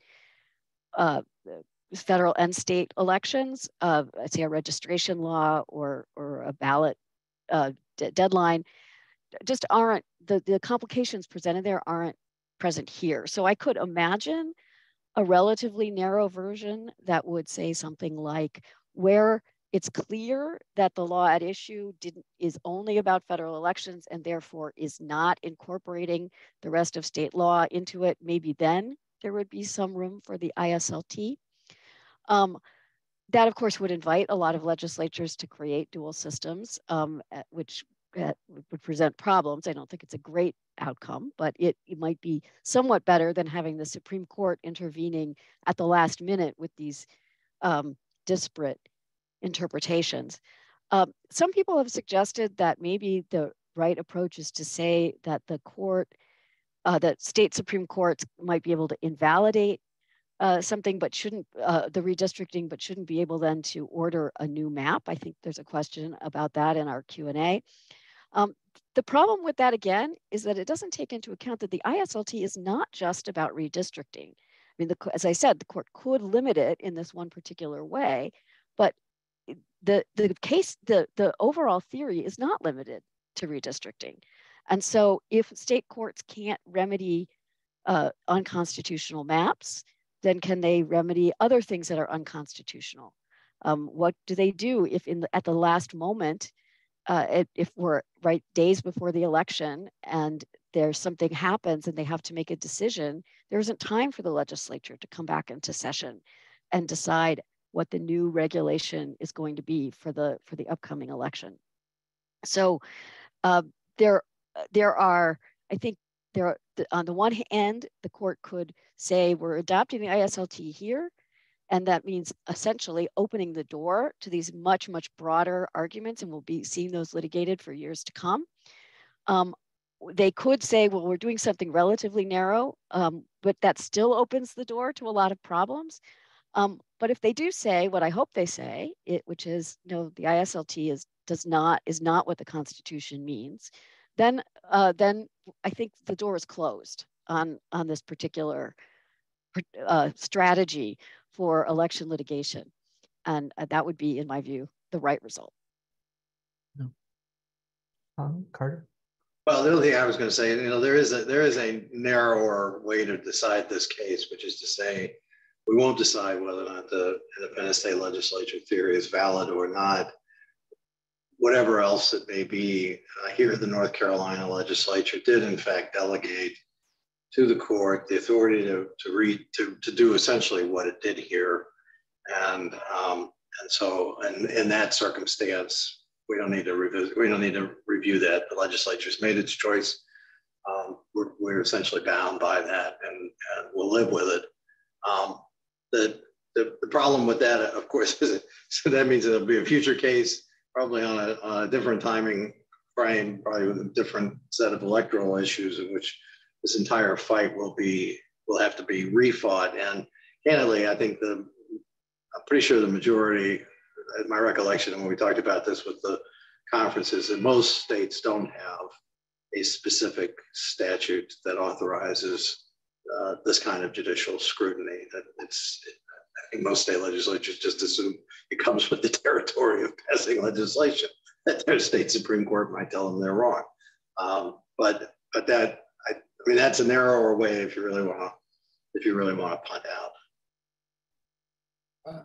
elections, I'd say a registration law or a ballot deadline, just aren't, the complications presented there aren't present here. So I could imagine a relatively narrow version that would say something like, where it's clear that the law at issue is only about federal elections and therefore is not incorporating the rest of state law into it, maybe then there would be some room for the ISLT. That, of course, would invite a lot of legislatures to create dual systems, which would present problems. I don't think it's a great outcome, but it might be somewhat better than having the Supreme Court intervening at the last minute with these disparate interpretations. Some people have suggested that maybe the right approach is to say that the court, that state Supreme Courts might be able to invalidate something, but shouldn't, the redistricting, but shouldn't be able then to order a new map. I think there's a question about that in our Q&A. The problem with that, again, is that it doesn't take into account that the ISLT is not just about redistricting. I mean, as I said, the court could limit it in this one particular way, but the overall theory is not limited to redistricting. And so if state courts can't remedy unconstitutional maps, then can they remedy other things that are unconstitutional? What do they do if at the last moment, if we're right days before the election and there's something happens and they have to make a decision, there isn't time for the legislature to come back into session and decide what the new regulation is going to be for the upcoming election. So there are, I think, on the one hand, the court could say we're adopting the ISLT here, and that means essentially opening the door to these much, much broader arguments, and we'll be seeing those litigated for years to come. They could say, well, we're doing something relatively narrow, but that still opens the door to a lot of problems. But if they do say what I hope they say, which is no, the ISLT is not what the Constitution means, then I think the door is closed on this particular strategy for election litigation, and that would be, in my view, the right result. Carter? Well, the only thing I was going to say, there is a narrower way to decide this case, which is to say we won't decide whether or not the Independent State Legislature Theory is valid or not. Whatever else it may be, here the North Carolina legislature did in fact delegate to the court the authority to do essentially what it did here, and so in that circumstance we don't need to review that. The legislature's made its choice. We're essentially bound by that, and we'll live with it. The problem with that, of course, is so that means it'll be a future case, probably on a different timing frame, probably with a different set of electoral issues in which this entire fight will have to be refought. And candidly, I think I'm pretty sure the majority, my recollection, and when we talked about this with the conferences, that most states don't have a specific statute that authorizes this kind of judicial scrutiny. I think most state legislatures just assume it comes with the territory of passing legislation, that their state Supreme Court might tell them they're wrong. But that, I mean, that's a narrower way if you really want to punt out.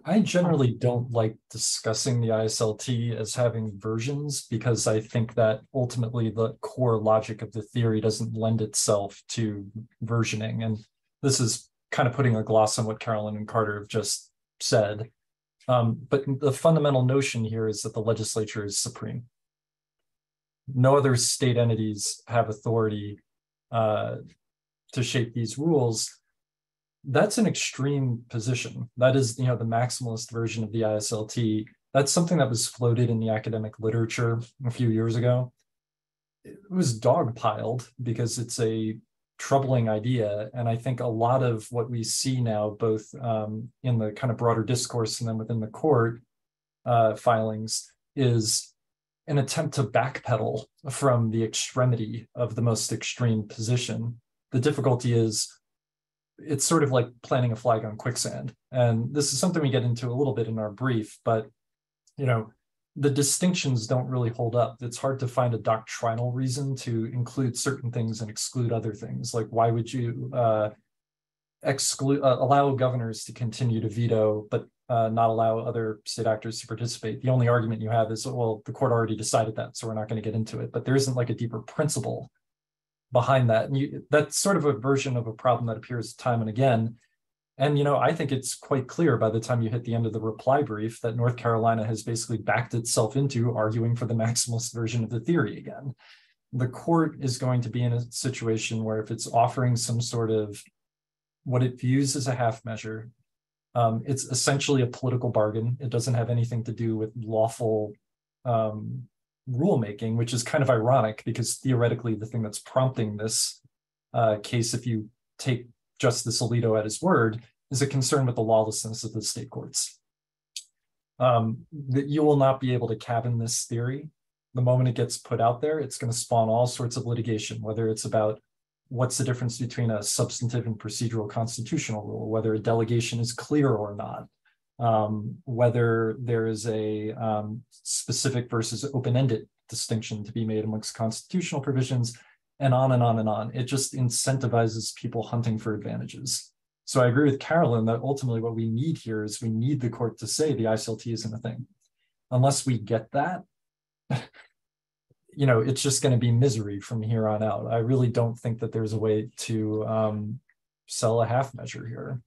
I generally don't like discussing the ISLT as having versions, because I think that ultimately the core logic of the theory doesn't lend itself to versioning. And this is kind of putting a gloss on what Carolyn and Carter have just said. But the fundamental notion here is that the legislature is supreme. No other state entities have authority to shape these rules. That's an extreme position. That is, the maximalist version of the ISLT. That's something that was floated in the academic literature a few years ago. It was dogpiled because it's a troubling idea. And I think a lot of what we see now, both in the kind of broader discourse and then within the court filings, is an attempt to backpedal from the extremity of the most extreme position. The difficulty is, it's sort of like planting a flag on quicksand. And this is something we get into a little bit in our brief, but the distinctions don't really hold up. It's hard to find a doctrinal reason to include certain things and exclude other things. Like, why would you allow governors to continue to veto, but not allow other state actors to participate? The only argument you have is, well, the court already decided that, so we're not going to get into it. But there isn't like a deeper principle behind that. And that's sort of a version of a problem that appears time and again. And, I think it's quite clear by the time you hit the end of the reply brief that North Carolina has basically backed itself into arguing for the maximalist version of the theory again. The court is going to be in a situation where if it's offering some sort of what it views as a half measure, it's essentially a political bargain. It doesn't have anything to do with lawful rulemaking, which is kind of ironic because theoretically the thing that's prompting this case, if you take Justice Alito at his word, is a concern with the lawlessness of the state courts. That you will not be able to cabin this theory. The moment it gets put out there, it's going to spawn all sorts of litigation, whether it's about what's the difference between a substantive and procedural constitutional rule, whether a delegation is clear or not, whether there is a specific versus open-ended distinction to be made amongst constitutional provisions, and on and on and on. It just incentivizes people hunting for advantages. So I agree with Carolyn that ultimately what we need here is we need the court to say the ISLT isn't a thing. Unless we get that, it's just going to be misery from here on out. I really don't think that there's a way to sell a half measure here.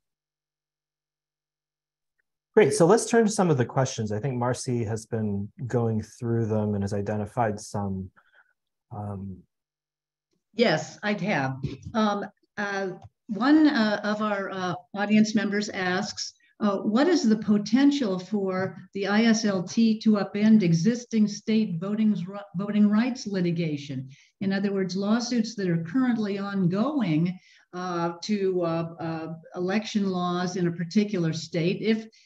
Great, so let's turn to some of the questions. I think Marcy has been going through them and has identified some. Yes, I have. One of our audience members asks, what is the potential for the ISLT to upend existing state voting rights litigation? In other words, lawsuits that are currently ongoing to election laws in a particular state.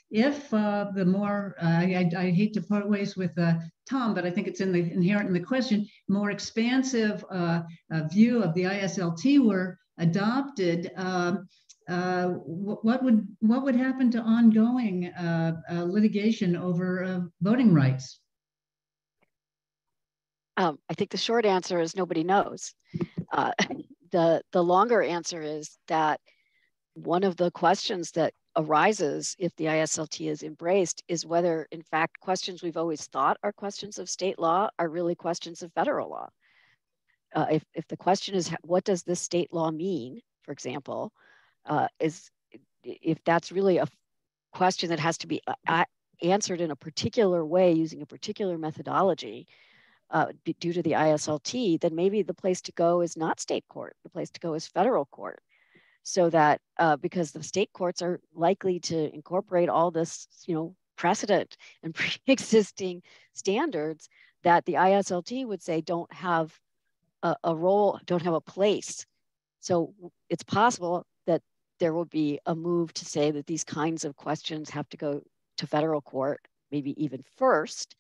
If the more, I hate to part ways with Tom, but I think it's inherent in the question, more expansive view of the ISLT were adopted, what would happen to ongoing litigation over voting rights? I think the short answer is nobody knows. The longer answer is that one of the questions that arises if the ISLT is embraced is whether, in fact, questions we've always thought are questions of state law are really questions of federal law. If the question is, what does this state law mean, for example, if that's really a question that has to be answered in a particular way using a particular methodology due to the ISLT, then maybe the place to go is not state court. The place to go is federal court. So that because the state courts are likely to incorporate all this, precedent and pre-existing standards that the ISLT would say don't have a role, don't have a place. So it's possible that there will be a move to say that these kinds of questions have to go to federal court, maybe even first.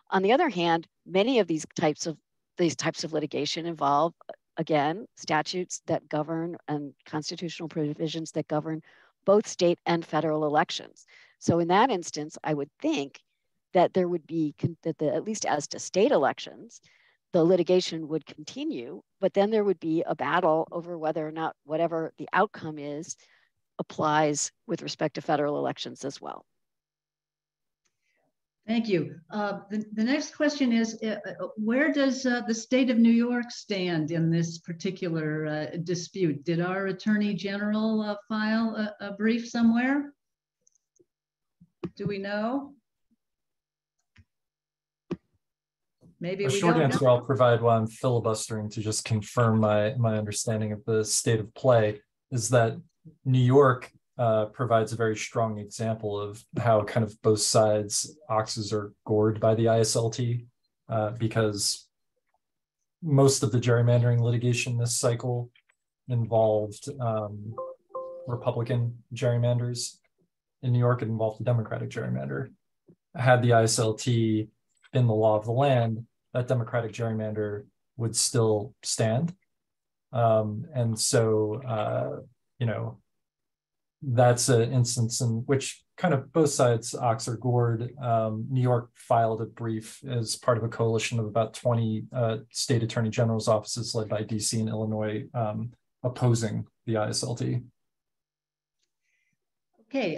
On the other hand, many of these types of litigation involve, again, statutes that govern and constitutional provisions that govern both state and federal elections. So in that instance, I would think that there would be, at least as to state elections, the litigation would continue, but then there would be a battle over whether or not whatever the outcome is applies with respect to federal elections as well. Thank you. The next question is, where does the state of New York stand in this particular dispute? Did our Attorney General file a brief somewhere? Do we know? Maybe a we short don't answer know. I'll provide while I'm filibustering to just confirm my understanding of the state of play is that New York provides a very strong example of how kind of both sides' oxes are gored by the ISLT because most of the gerrymandering litigation this cycle involved Republican gerrymanders. In New York, it involved a Democratic gerrymander. Had the ISLT been the law of the land, that Democratic gerrymander would still stand. And so, that's an instance in which kind of both sides, Ox or Gourd. New York filed a brief as part of a coalition of about 20 state attorney general's offices led by DC and Illinois opposing the ISLT. Okay,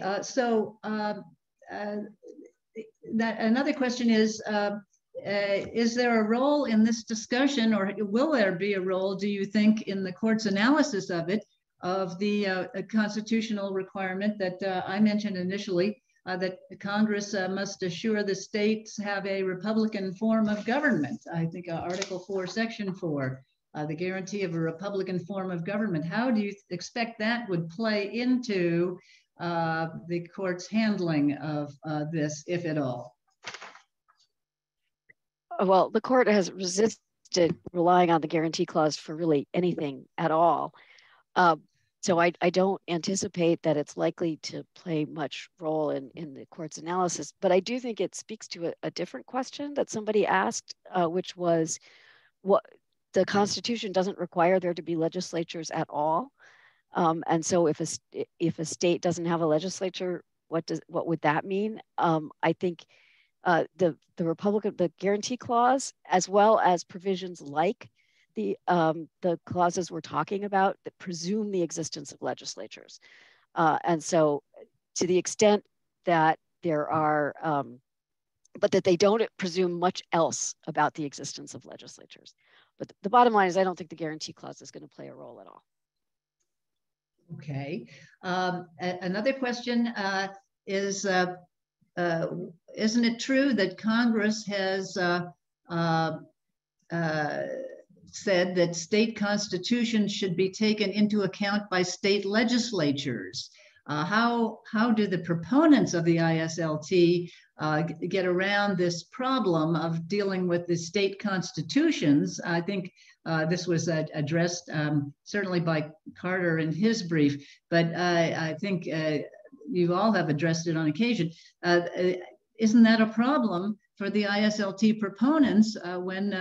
another question is there a role in this discussion, or will there be a role, do you think, in the court's analysis of it, of the constitutional requirement that I mentioned initially, that Congress must assure the states have a Republican form of government? I think Article 4, Section 4, the guarantee of a Republican form of government. How do you expect that would play into the court's handling of this, if at all? Well, the court has resisted relying on the guarantee clause for really anything at all. So I don't anticipate that it's likely to play much role in the court's analysis, but I do think it speaks to a different question that somebody asked, which was, what the Constitution doesn't require there to be legislatures at all. And so if a state doesn't have a legislature, what would that mean? I think the guarantee clause, as well as provisions like the clauses we're talking about, that presume the existence of legislatures. And so to the extent that there are, but that they don't presume much else about the existence of legislatures. But the bottom line is I don't think the guarantee clause is going to play a role at all. Okay. Another question is, isn't it true that Congress has said that state constitutions should be taken into account by state legislatures? How do the proponents of the ISLT get around this problem of dealing with the state constitutions? I think this was addressed certainly by Carter in his brief, but I think you all have addressed it on occasion. Isn't that a problem for the ISLT proponents when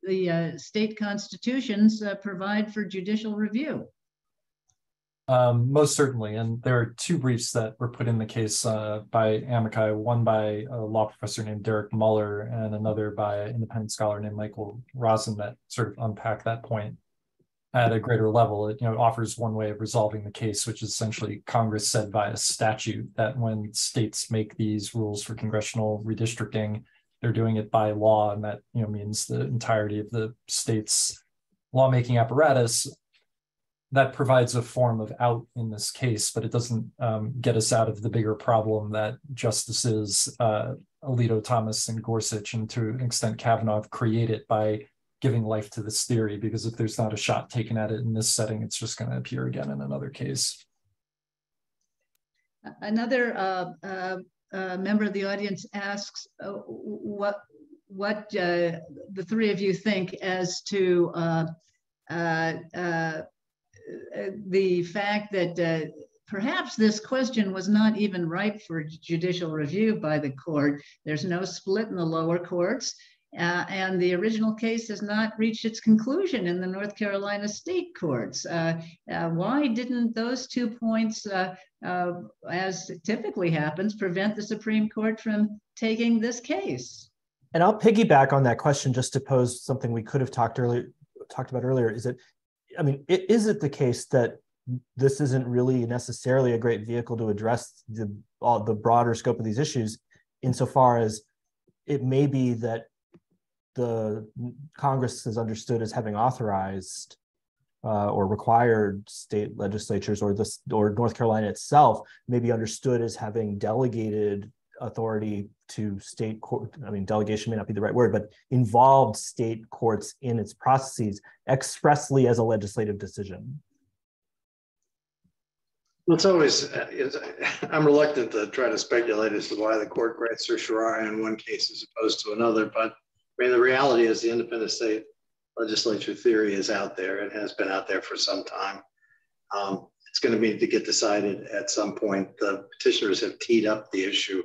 the state constitutions provide for judicial review? Most certainly, and there are two briefs that were put in the case by amici, one by a law professor named Derek Muller and another by an independent scholar named Michael Rosen that sort of unpack that point at a greater level. It offers one way of resolving the case, which is essentially Congress said via statute that when states make these rules for congressional redistricting, they're doing it by law, and that means the entirety of the state's lawmaking apparatus. That provides a form of out in this case, but it doesn't get us out of the bigger problem that Justices Alito, Thomas, and Gorsuch, and to an extent Kavanaugh, have created by giving life to this theory, because if there's not a shot taken at it in this setting, it's just going to appear again in another case. Another member of the audience asks what the three of you think as to the fact that perhaps this question was not even ripe for judicial review by the court. There's no split in the lower courts, and the original case has not reached its conclusion in the North Carolina state courts. Why didn't those 2 points, as typically happens, prevent the Supreme Court from taking this case? And I'll piggyback on that question just to pose something we could have talked about earlier. Is it the case that this isn't really necessarily a great vehicle to address the broader scope of these issues, insofar as it may be that the Congress is understood as having authorized or required state legislatures, or North Carolina itself may be understood as having delegated authority to state court. Delegation may not be the right word, but involved state courts in its processes expressly as a legislative decision. It's always, I'm reluctant to try to speculate as to why the court grants certiorari in one case as opposed to another, but the reality is the Independent State Legislature Theory is out there. It has been out there for some time. It's going to need to get decided at some point. The petitioners have teed up the issue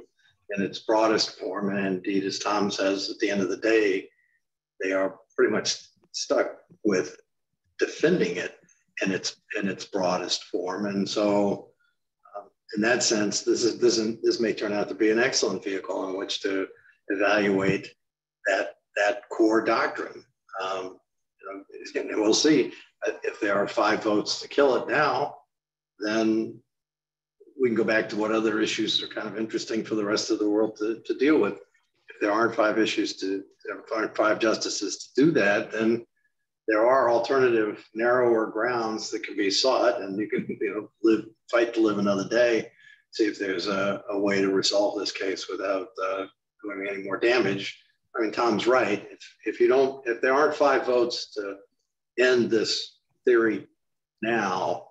in its broadest form, and indeed, as Tom says, at the end of the day, they are pretty much stuck with defending it in its broadest form. And so in that sense, this may turn out to be an excellent vehicle in which to evaluate that core doctrine. And we'll see if there are 5 votes to kill it now, then we can go back to what other issues are kind of interesting for the rest of the world to deal with. If there aren't 5 justices to do that, then there are alternative, narrower grounds that can be sought, and you can fight to live another day, see if there's a way to resolve this case without doing any more damage. I mean, Tom's right. If there aren't 5 votes to end this theory now,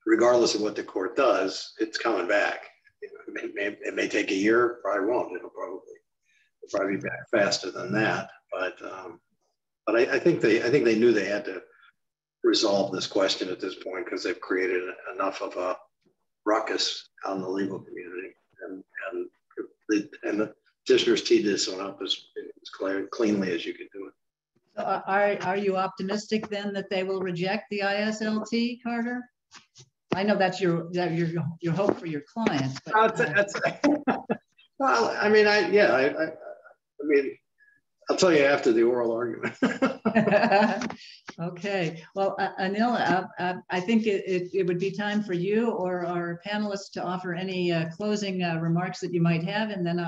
regardless of what the court does, it's coming back. It may take a year, probably won't. It'll probably be back faster than that. But I think they knew they had to resolve this question at this point because they've created enough of a ruckus out in the legal community, and the petitioners teed this one up as cleanly as you can do it. So are you optimistic then that they will reject the ISLT, Carter? I know that's your hope for your clients. But, well, I mean, I mean, I'll tell you after the oral argument. Okay. Well, Anil, I think it would be time for you or our panelists to offer any closing remarks that you might have, and then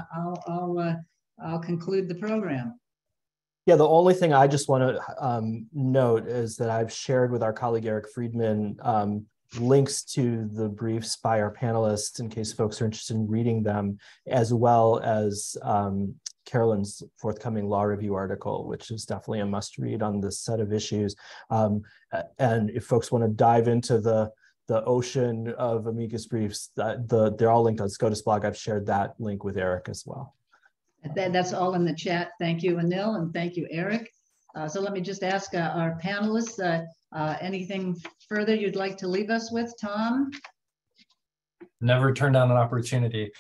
I'll conclude the program. Yeah, the only thing I just want to note is that I've shared with our colleague Eric Friedman links to the briefs by our panelists in case folks are interested in reading them, as well as Carolyn's forthcoming law review article, which is definitely a must read on this set of issues. And if folks want to dive into the ocean of amicus briefs, they're all linked on SCOTUS blog. I've shared that link with Eric as well. That's all in the chat. Thank you, Anil, and thank you, Eric. So let me just ask our panelists, anything further you'd like to leave us with, Tom? Never turn down an opportunity.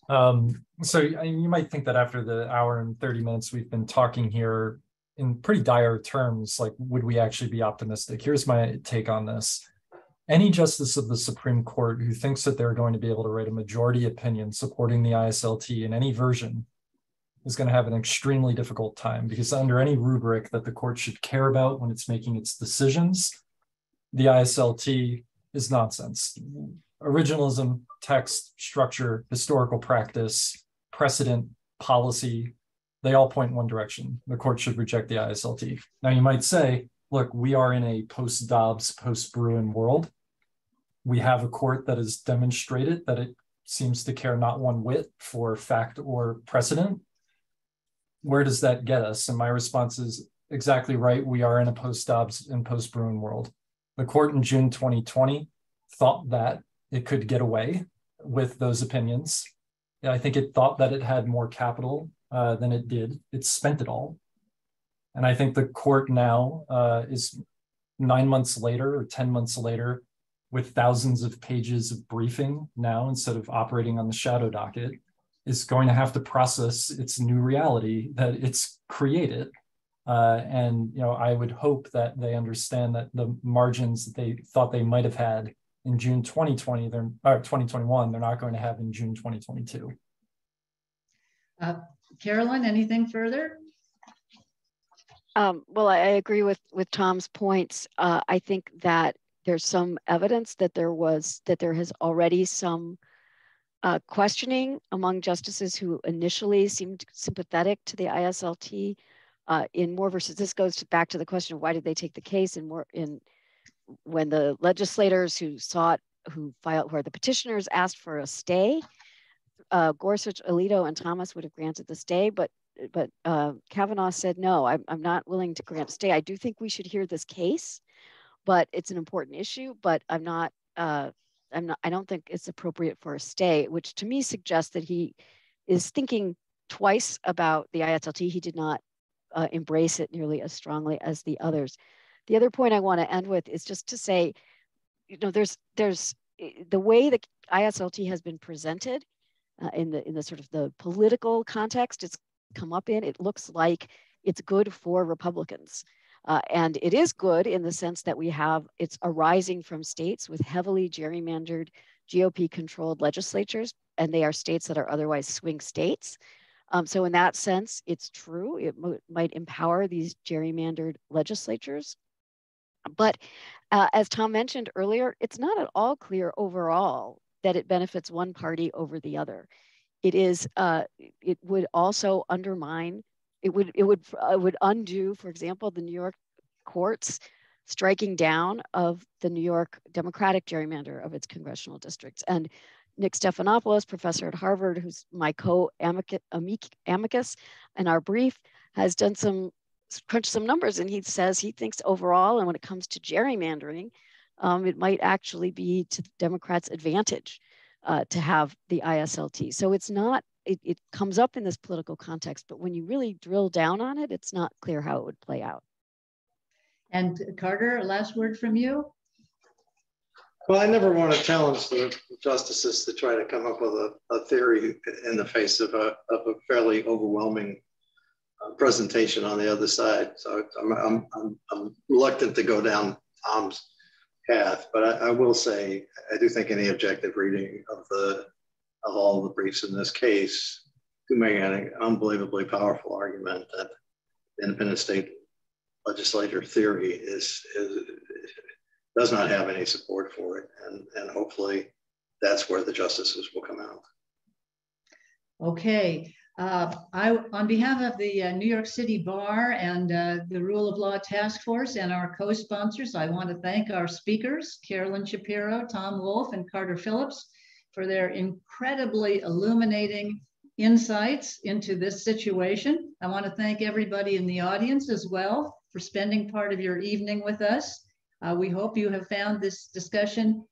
So you might think that after the hour and 30 minutes we've been talking here in pretty dire terms, like, would we actually be optimistic? Here's my take on this. Any justice of the Supreme Court who thinks that they're going to be able to write a majority opinion supporting the ISLT in any version is going to have an extremely difficult time, because under any rubric that the court should care about when it's making its decisions, the ISLT is nonsense. Originalism, text, structure, historical practice, precedent, policy, they all point in one direction. The court should reject the ISLT. Now you might say, look, we are in a post-Dobbs, post-Bruin world. We have a court that has demonstrated that it seems to care not one whit for fact or precedent. Where does that get us? And my response is exactly right. We are in a post-Dobbs and post-Bruin world. The court in June 2020 thought that it could get away with those opinions. I think it thought that it had more capital than it did. It spent it all. And I think the court now is 9 months later or 10 months later, with thousands of pages of briefing now, instead of operating on the shadow docket, is going to have to process its new reality that it's created. And I would hope that they understand that the margins that they thought they might have had in June 2020, or 2021, they're not going to have in June 2022. Carolyn, anything further? Well, I agree with Tom's points. I think that there's some evidence that there has already some questioning among justices who initially seemed sympathetic to the ISLT. In Moore versus, this goes back to the question of why did they take the case when the legislators who where the petitioners asked for a stay, Gorsuch, Alito, and Thomas would have granted the stay, but Kavanaugh said, no, I'm not willing to grant stay. I do think we should hear this case, but it's an important issue, but I don't think it's appropriate for a stay, which to me suggests that he is thinking twice about the ISLT. He did not embrace it nearly as strongly as the others. The other point I want to end with is just to say, there's the way the ISLT has been presented in the sort of the political context it's come up in. It looks like it's good for Republicans. And it is good in the sense that it's arising from states with heavily gerrymandered GOP-controlled legislatures, and they are states that are otherwise swing states. So in that sense, it's true. It might empower these gerrymandered legislatures. But as Tom mentioned earlier, it's not at all clear overall that it benefits one party over the other. It would also undermine, it would undo, for example, the New York courts striking down of the New York Democratic gerrymander of its congressional districts. And Nick Stephanopoulos, professor at Harvard, who's my co-amicus in our brief, has done crunched some numbers, and he says he thinks overall, and when it comes to gerrymandering, it might actually be to the Democrats' advantage to have the ISLT. So it's not, it comes up in this political context, but when you really drill down on it, it's not clear how it would play out. And Carter, last word from you. Well, I never want to challenge the justices to try to come up with a theory in the face of a fairly overwhelming presentation on the other side. So I'm reluctant to go down Tom's path, but I will say I do think any objective reading of all the briefs in this case do make an unbelievably powerful argument that independent state legislature theory does not have any support for it, and hopefully that's where the justices will come out. Okay. On behalf of the New York City Bar and the Rule of Law Task Force and our co-sponsors, I want to thank our speakers, Carolyn Shapiro, Tom Wolf, and Carter Phillips, for their incredibly illuminating insights into this situation. I want to thank everybody in the audience as well for spending part of your evening with us. We hope you have found this discussion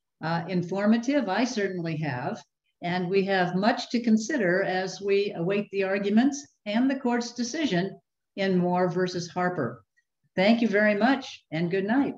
informative. I certainly have. And we have much to consider as we await the arguments and the court's decision in Moore versus Harper. Thank you very much and good night.